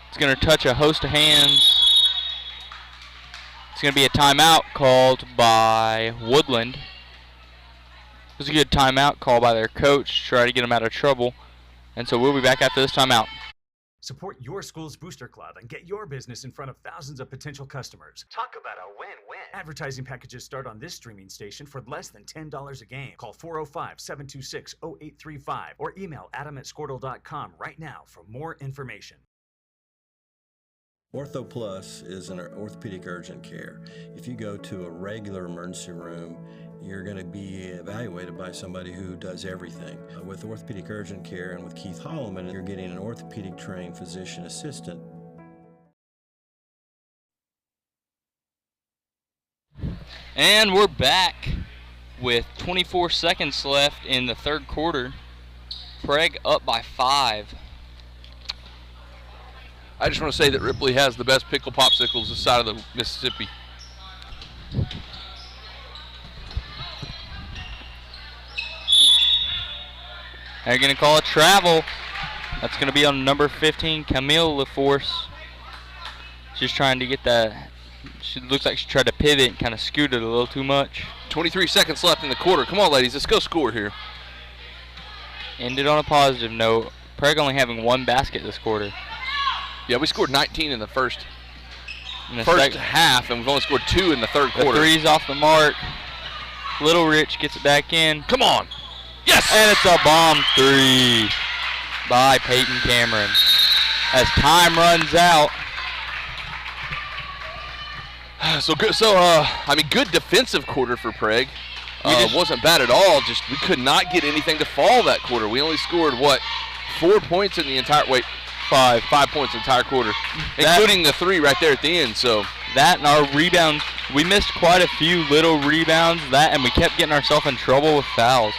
It's going to touch a host of hands. It's going to be a timeout called by Woodland. It was a good timeout call by their coach to try to get them out of trouble. And so we'll be back after this timeout. Support your school's booster club and get your business in front of thousands of potential customers. Talk about a win-win. Advertising packages start on this streaming station for less than $10 a game. Call 405-726-0835 or email adam@squirtle.com right now for more information. Ortho Plus is an orthopedic urgent care. If you go to a regular emergency room, you're going to be evaluated by somebody who does everything. With orthopedic urgent care and with Keith Holloman, you're getting an orthopedic trained physician assistant. And we're back with 24 seconds left in the third quarter. Prague up by 5. I just want to say that Ripley has the best pickle popsicles this side of the Mississippi. They're going to call a travel. That's going to be on number 15, Camille LaForce. Just trying to get that She looks like she tried to pivot and kind of scooted a little too much. 23 seconds left in the quarter. Come on, ladies. Let's go score here. Ended on a positive note. Prague only having 1 basket this quarter. Yeah, we scored 19 in the first First half, and we've only scored 2 in the third quarter. The three's off the mark. Little Rich gets it back in. Come on. Yes! And it's a bomb 3 by Peyton Cameron. As time runs out. So good. I mean, good defensive quarter for Prague. Wasn't bad at all. Just we could not get anything to fall that quarter. We only scored 4 points in the entire 5 points in the entire quarter, including the 3 right there at the end. So that and our rebounds, we missed quite a few little rebounds. And we kept getting ourselves in trouble with fouls.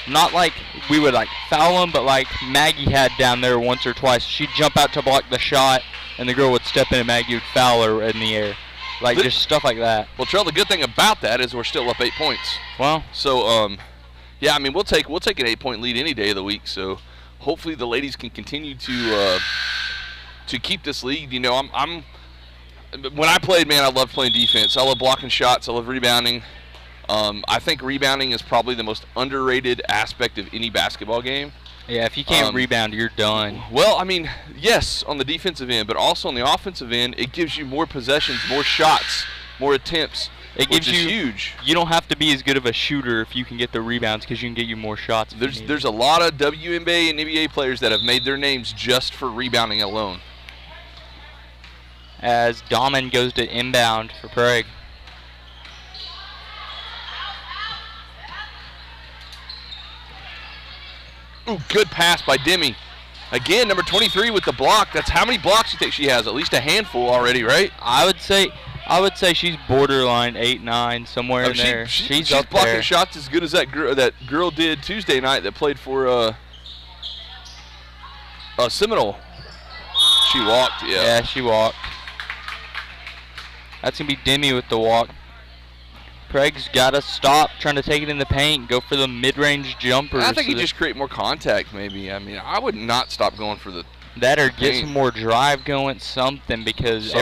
Not like we would foul them, but like Maggie had down there once or twice. She'd jump out to block the shot, and the girl would step in, and Maggie would foul her in the air. Just stuff like that. Well, Trell, the good thing about that is we're still up 8 points. Well, so yeah, I mean we'll take an 8-point lead any day of the week. So hopefully the ladies can continue to keep this lead. You know, when I played, man, I loved playing defense. I love blocking shots. I love rebounding. I think rebounding is probably the most underrated aspect of any basketball game. Yeah, if you can't rebound, you're done. Well, I mean, yes, on the defensive end, but also on the offensive end, it gives you more possessions, more shots, more attempts. It gives which is huge. You don't have to be as good of a shooter if you can get the rebounds, because you can get you more shots. There's a lot of WNBA and NBA players that have made their names just for rebounding alone. As Dahmen goes to inbound for Prague. Ooh, good pass by Demi. Again, number 23 with the block. That's how many blocks you think she has? At least a handful already, right? I would say she's borderline 8, 9, somewhere in there. She's up blocking there. Shots as good as that girl did Tuesday night that played for Seminole. She walked, yeah. Yeah, she walked. That's going to be Demi with the walk. Craig's got to stop trying to take it in the paint, go for the mid-range jumper. I think he just create more contact maybe. I mean, I would not stop going for the that or get some more drive going, something, because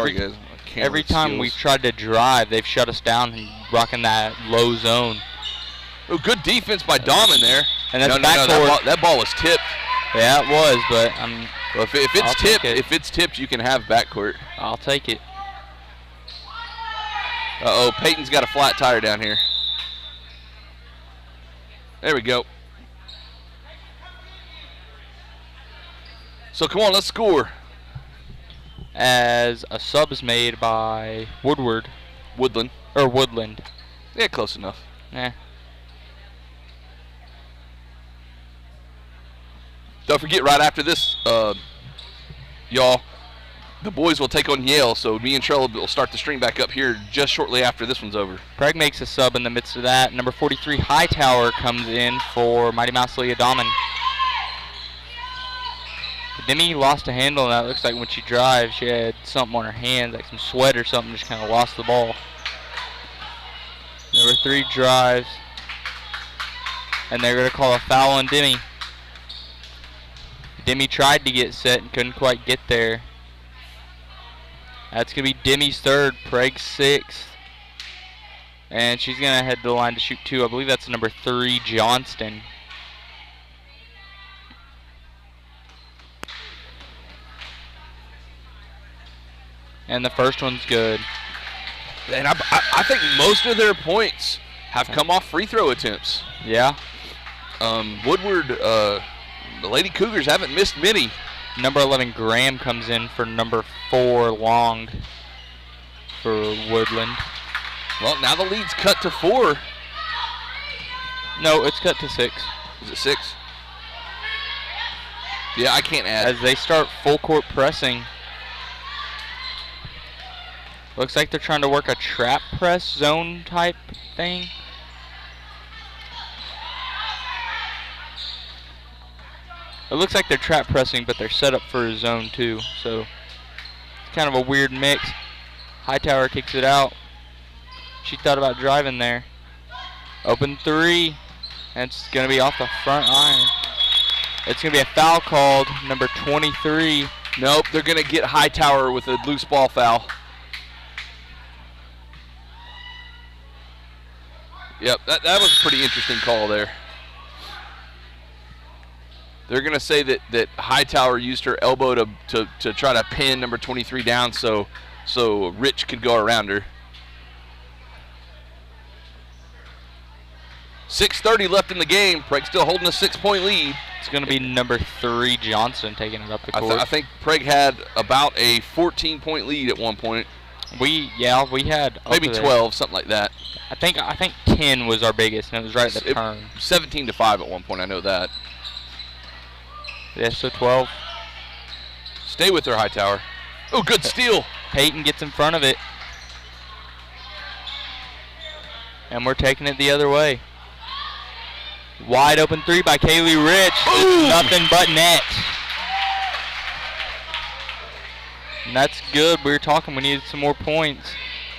every time we've tried to drive, they've shut us down and rocking that low zone. Oh, good defense by Dahmen there. And that's backcourt. That ball was tipped. Yeah, it was, but well, if it's tipped, you can have backcourt. I'll take it. Uh-oh, Peyton's got a flat tire down here. There we go. So come on, let's score. As a sub is made by Woodland. Yeah, close enough. Nah. Don't forget, right after this, y'all, the boys will take on Yale, so me and Trella will start the stream back up here just shortly after this one's over. Prague makes a sub in the midst of that. Number 43, Hightower, comes in for Mighty Mouse Leah Dahmen. Demi lost a handle, and that looks like when she drives, she had something on her hands, like some sweat or something, just kind of lost the ball. Number 3 drives, and they're going to call a foul on Demi. Demi tried to get set and couldn't quite get there. That's going to be Demi's third, Prague's 6th. And she's going to head to the line to shoot 2. I believe that's number 3, Johnston. And the first one's good. And I think most of their points have come off free throw attempts. Yeah. Woodward, the Lady Cougars haven't missed many. Number 11, Graham, comes in for number 4, Long, for Woodland. Well, now the lead's cut to 4. No, it's cut to 6. Is it 6? Yeah, I can't add. As they start full court pressing. Looks like they're trying to work a trap press zone type thing. It looks like they're trap pressing, but they're set up for a zone too. So it's kind of a weird mix. Hightower kicks it out. She thought about driving there. Open 3. And it's going to be off the front iron. It's going to be a foul called, number 23. Nope, they're going to get Hightower with a loose ball foul. Yep, that was a pretty interesting call there. They're going to say that Hightower used her elbow to try to pin number 23 down so Rich could go around her. 6:30 left in the game. Prague still holding a 6-point lead. It's going to be number 3 Johnson taking it up the court. I think Prague had about a 14-point lead at one point. We had maybe 12, something like that. I think 10 was our biggest, and it was right at the turn. 17-5 at one point. I know that. Yeah, so 12. Stay with her, Hightower. Oh, good steal. Peyton gets in front of it, and we're taking it the other way. Wide open 3 by Kaylee Rich. Nothing but net. And that's good. We were talking we needed some more points.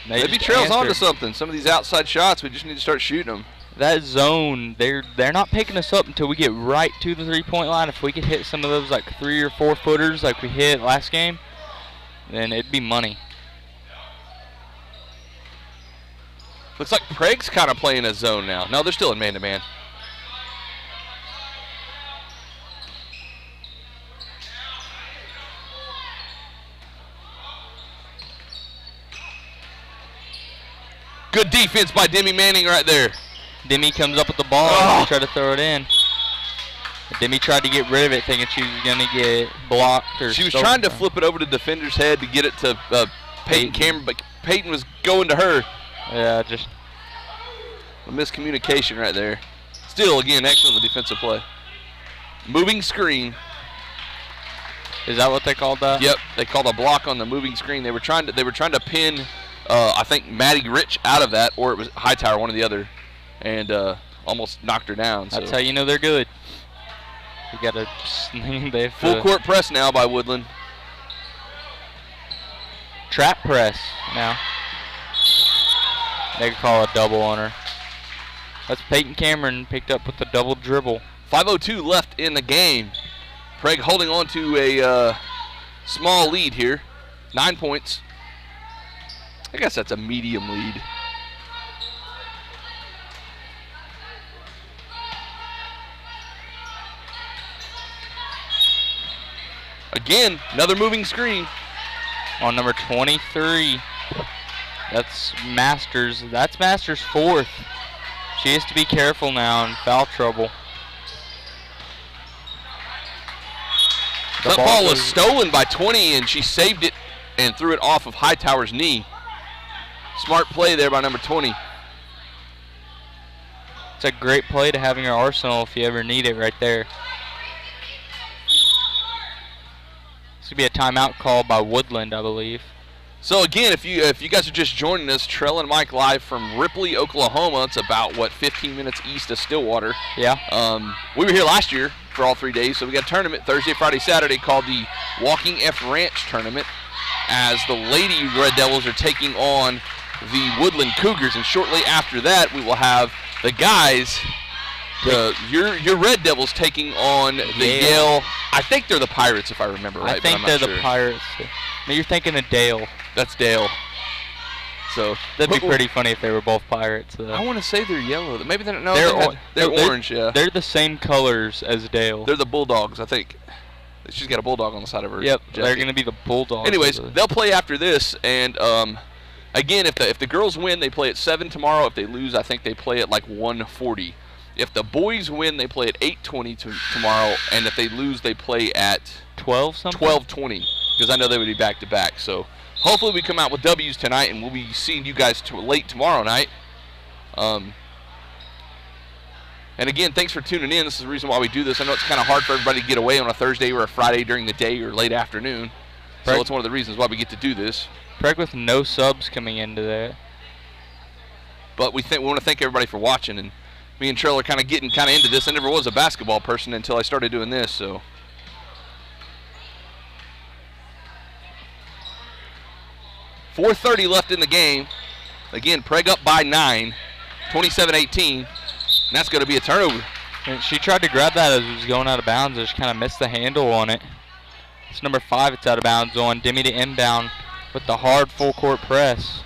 Maybe Trail's onto something. Some of these outside shots, we just need to start shooting them. That zone, they're not picking us up until we get right to the 3-point line. If we could hit some of those like 3 or 4 footers like we hit last game, then it'd be money. Looks like Prague's kind of playing a zone now. No, they're still in man-to-man. Good defense by Demi Manning right there. Demi comes up with the ball and try to throw it in. Demi tried to get rid of it thinking she was going to get blocked. She was trying to flip it over to the defender's head to get it to Peyton Cameron, but Peyton was going to her. Yeah, just a miscommunication right there. Still, again, excellent defensive play. Moving screen. Is that what they called that? Yep, they called a block on the moving screen. They were trying to pin I think Maddie Rich out of that, or it was Hightower, one or the other, and almost knocked her down. That's how you know they're good. You got to full court press now by Woodland. Trap press now. They could call a double on her. That's Peyton Cameron picked up with the double dribble. 5:02 left in the game. Prague holding on to a small lead here, 9 points. I guess that's a medium lead. Again, another moving screen. On number 23. That's Masters. That's Masters' 4th. She has to be careful now in foul trouble. That ball was stolen by 20, and she saved it and threw it off of Hightower's knee. Smart play there by number 20. It's a great play to have in your arsenal if you ever need it right there. This could be a timeout call by Woodland, I believe. So again, if you guys are just joining us, Trell and Mike live from Ripley, Oklahoma. It's about 15 minutes east of Stillwater. Yeah. We were here last year for all 3 days, so we got a tournament Thursday, Friday, Saturday called the Walking F Ranch Tournament, as the Lady Red Devils are taking on the Woodland Cougars, and shortly after that we will have the guys, your Red Devils taking on the Yale. I think they're the Pirates if I remember right. I think but I'm they're not the sure. Pirates. No, you're thinking of Dale. That's Dale. So that'd be pretty funny if they were both Pirates. I want to say they're yellow. Maybe they're no. They're orange. Yeah. They're the same colors as Dale. They're the Bulldogs, I think. She's got a bulldog on the side of her. Yep. jacket. They're going to be the Bulldogs. Anyways, they'll play after this, and again, if the girls win, they play at 7 tomorrow. If they lose, I think they play at like 1:40. If the boys win, they play at 8:20 tomorrow, and if they lose, they play at 12 something. 12:20, because I know they would be back to back. So hopefully we come out with W's tonight, and we'll be seeing you guys late tomorrow night. And again, thanks for tuning in. This is the reason why we do this. I know it's kind of hard for everybody to get away on a Thursday or a Friday during the day or late afternoon. So it's one of the reasons why we get to do this. Prague with no subs coming into that. But we want to thank everybody for watching. And me and Trell are kind of getting into this. I never was a basketball person until I started doing this. So 4:30 left in the game. Again, Prague up by 9, 27-18. And that's going to be a turnover. And she tried to grab that as it was going out of bounds. Just kind of missed the handle on it. It's number 5. It's out of bounds on Demi to inbound with the hard full court press.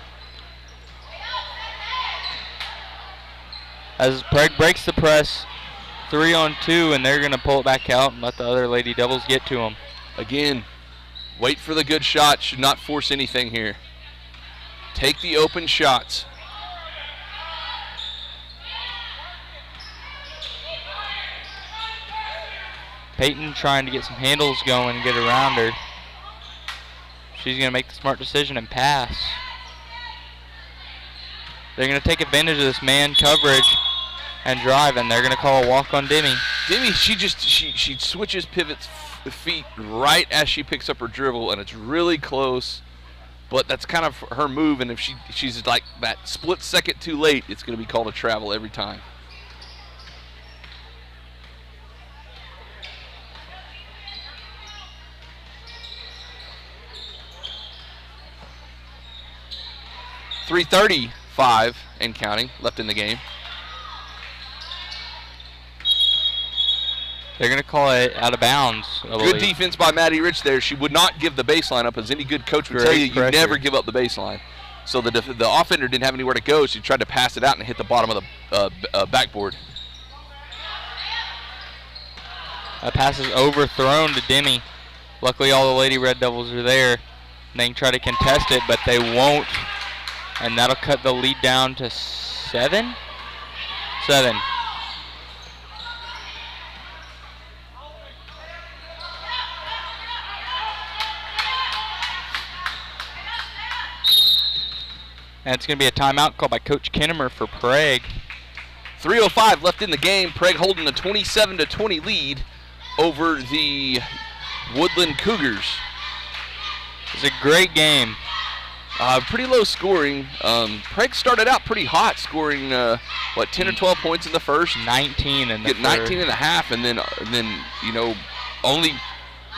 As Prague breaks the press, 3-on-2, and they're going to pull it back out and let the other Lady Devils get to them. Again, wait for the good shot. Should not force anything here. Take the open shots. Peyton trying to get some handles going and get around her. She's going to make the smart decision and pass. They're going to take advantage of this man coverage and drive, and they're going to call a walk on Demi. Demi, she switches pivots feet right as she picks up her dribble, and it's really close. But that's kind of her move, and if she's like that split second too late, it's going to be called a travel every time. .335 and counting left in the game. They're going to call it out of bounds. Good defense by Maddie Rich there. She would not give the baseline up, as any good coach would tell you. You never give up the baseline. So the offender didn't have anywhere to go, so she tried to pass it out and hit the bottom of the backboard. That pass is overthrown to Demi. Luckily, all the Lady Red Devils are there. And they can try to contest it, but they won't. And that'll cut the lead down to 7? 7. And it's going to be a timeout called by Coach Kinnemer for Prague. 3:05 left in the game. Prague holding a 27-20 lead over the Woodland Cougars. It's a great game. Pretty low scoring. Prague started out pretty hot, scoring 10 or 12 points in the first. 19 in the first. 19 and a half, and then only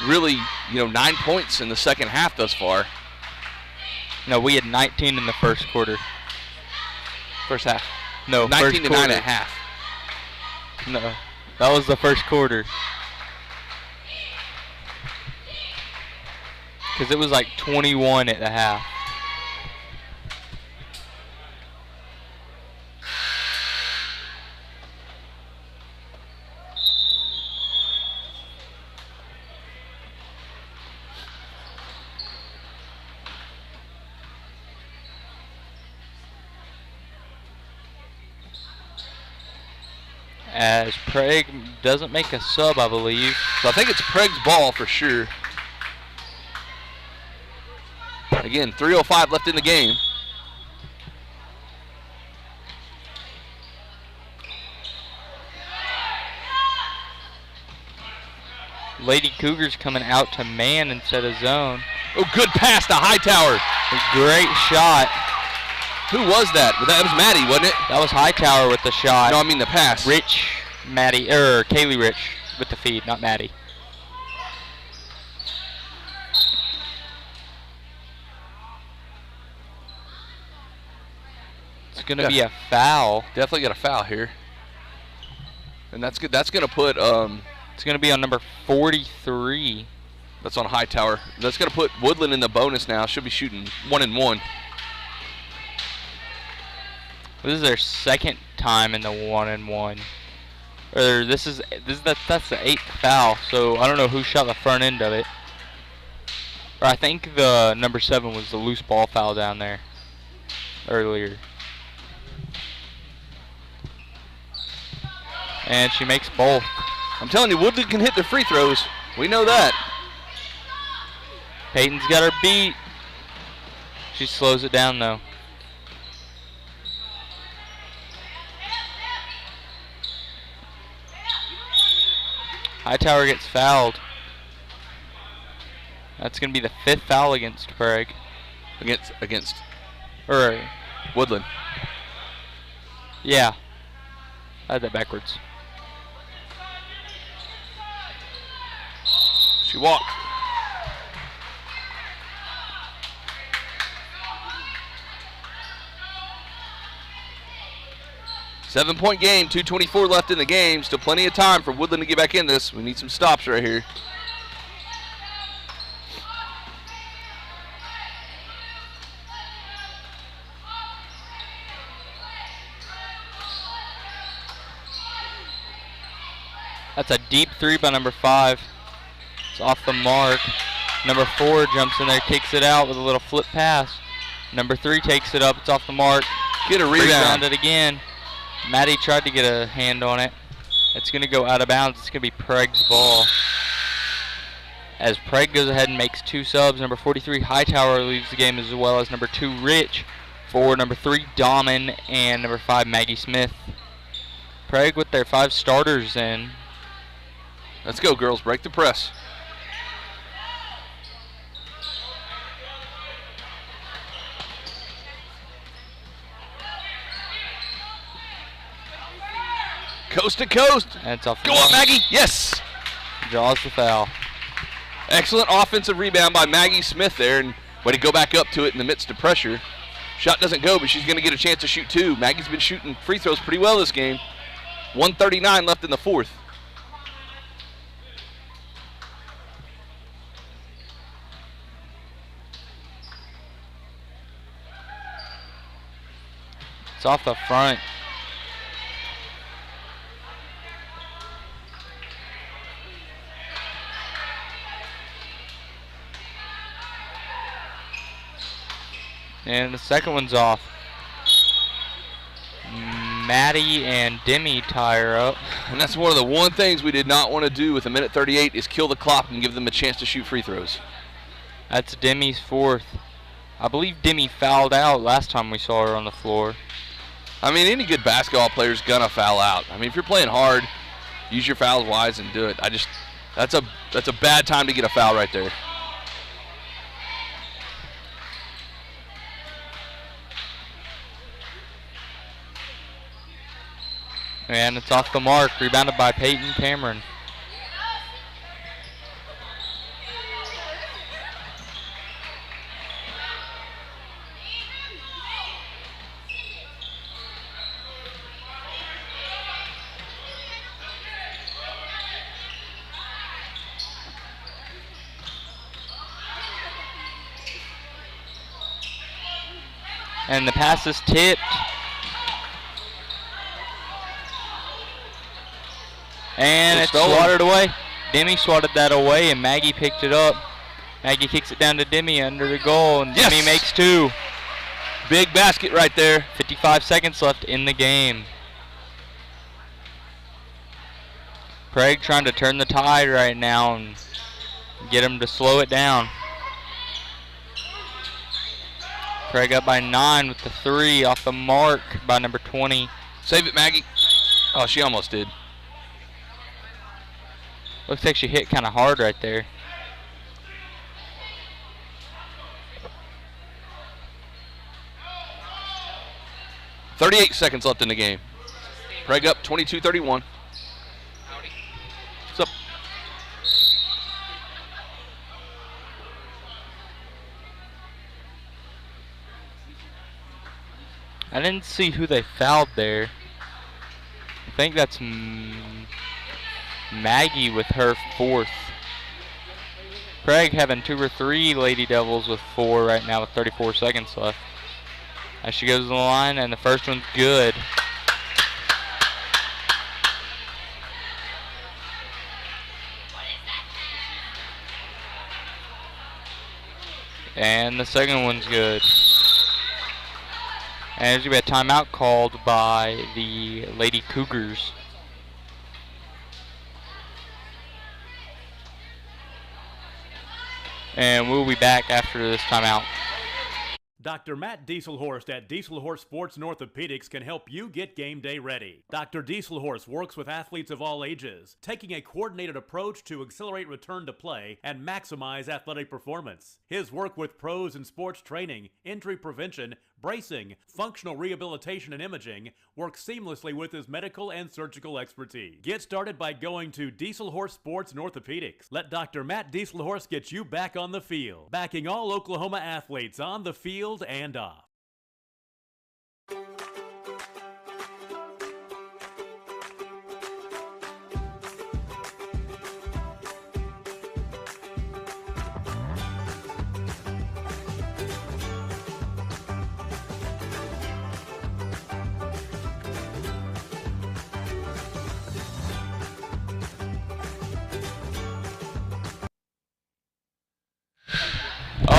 really 9 points in the second half thus far. No, we had 19 in the first quarter. First half. No, 19 first to quarter. 9 and a half. No, that was the first quarter. Because it was like 21 at the half. As Prague doesn't make a sub, I believe. So I think it's Prague's ball for sure. Again, 3:05 left in the game. Lady Cougars coming out to man instead of zone. Oh, good pass to Hightower. A great shot. Who was that? That was Maddie, wasn't it? That was Hightower with the shot. No, I mean the pass. Kaylee Rich with the feed, not Maddie. It's going to be a foul. Definitely got a foul here. And that's good. That's going to put it's going to be on number 43. That's on Hightower. That's going to put Woodland in the bonus now. Should be shooting 1-and-1. This is their second time in the 1-and-1. Or that's the 8th foul. So I don't know who shot the front end of it. Or I think the number 7 was the loose ball foul down there earlier. And she makes both. I'm telling you, Woodland can hit their free throws. We know that. Peyton's got her beat. She slows it down though. Hightower gets fouled. That's going to be the 5th foul against Prague. Against Or Woodland. Yeah. I had that backwards. She walked. Seven-point game, 2:24 left in the game. Still plenty of time for Woodland to get back in this. We need some stops right here. That's a deep three by number 5. It's off the mark. Number 4 jumps in there, kicks it out with a little flip pass. Number 3 takes it up. It's off the mark. Get a rebound. It again. Maddie tried to get a hand on it. It's going to go out of bounds. It's going to be Prague's ball. As Prague goes ahead and makes 2 subs, number 43 Hightower leaves the game, as well as number 2 Rich for number 3 Dahman and number 5 Maggie Smith. Prague with their 5 starters in. Let's go, girls. Break the press. Coast to coast. And it's off. Go on, Maggie. Yes. Draws the foul. Excellent offensive rebound by Maggie Smith there, and way to go back up to it in the midst of pressure. Shot doesn't go, but she's going to get a chance to shoot 2. Maggie's been shooting free throws pretty well this game. 1:39 left in the 4th. It's off the front. And the second one's off. Maddie and Demi tie her up. And that's one of the one things we did not want to do with a minute 38 is kill the clock and give them a chance to shoot free throws. That's Demi's 4th. I believe Demi fouled out last time we saw her on the floor. I mean, any good basketball player is gonna foul out. I mean, if you're playing hard, use your fouls wise and do it. That's a bad time to get a foul right there. And it's off the mark, rebounded by Peyton Cameron. And the pass is tipped. And it's swatted away. Demi swatted that away, and Maggie picked it up. Maggie kicks it down to Demi under the goal, and Demi makes 2. Big basket right there. 55 seconds left in the game. Prague trying to turn the tide right now and get him to slow it down. Prague up by 9 with the 3 off the mark by number 20. Save it, Maggie. Oh, she almost did. Looks like she hit kind of hard right there. .38 seconds left in the game. Prague up 22-31. What's up? I didn't see who they fouled there. I think that's Maggie with her 4th. Prague having 2 or 3 Lady Devils with 4 right now with 34 seconds left. As she goes to the line, and the first one's good. And the second one's good. And there's going to be a timeout called by the Lady Cougars. And we'll be back after this timeout. Dr. Matt Dieselhorst at Dieselhorst Sports and Orthopedics can help you get game day ready. Dr. Dieselhorst works with athletes of all ages, taking a coordinated approach to accelerate return to play and maximize athletic performance. His work with pros in sports training, injury prevention, bracing, functional rehabilitation, and imaging works seamlessly with his medical and surgical expertise. Get started by going to Dieselhorst Sports and Orthopedics. Let Dr. Matt Dieselhorst get you back on the field, backing all Oklahoma athletes on the field and off.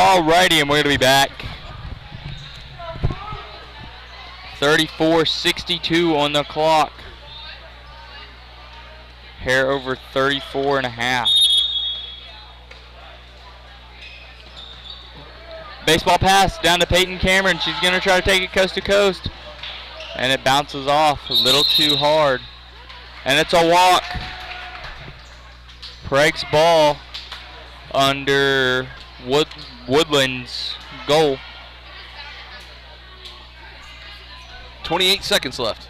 Alrighty, and we're going to be back. 34-62 on the clock. Hair over 34.5. Baseball pass down to Peyton Cameron. She's going to try to take it coast to coast. And it bounces off a little too hard. And it's a walk. Prague's ball under Woodland's goal. 28 seconds left.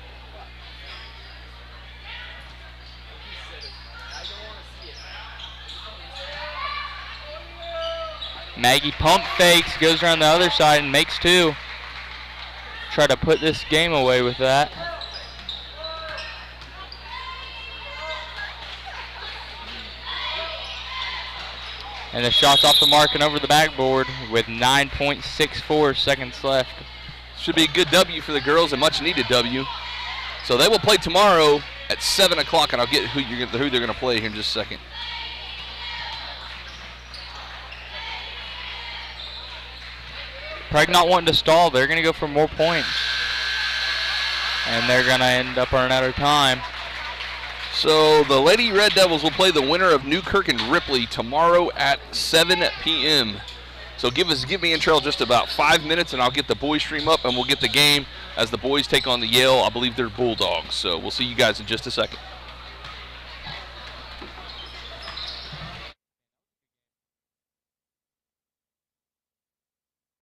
Maggie pump fakes, goes around the other side and makes two. Try to put this game away with that. And the shot's off the mark and over the backboard with 9.64 seconds left. Should be a good W for the girls, a much needed W. So they will play tomorrow at 7 o'clock, and I'll get who they're going to play here in just a second. Prague not wanting to stall. They're going to go for more points. And they're going to end up running out of time. So the Lady Red Devils will play the winner of Newkirk and Ripley tomorrow at 7 p.m. So give me and Trail just about 5 minutes, and I'll get the boys stream up, and we'll get the game as the boys take on the Yale. I believe they're Bulldogs. So we'll see you guys in just a second.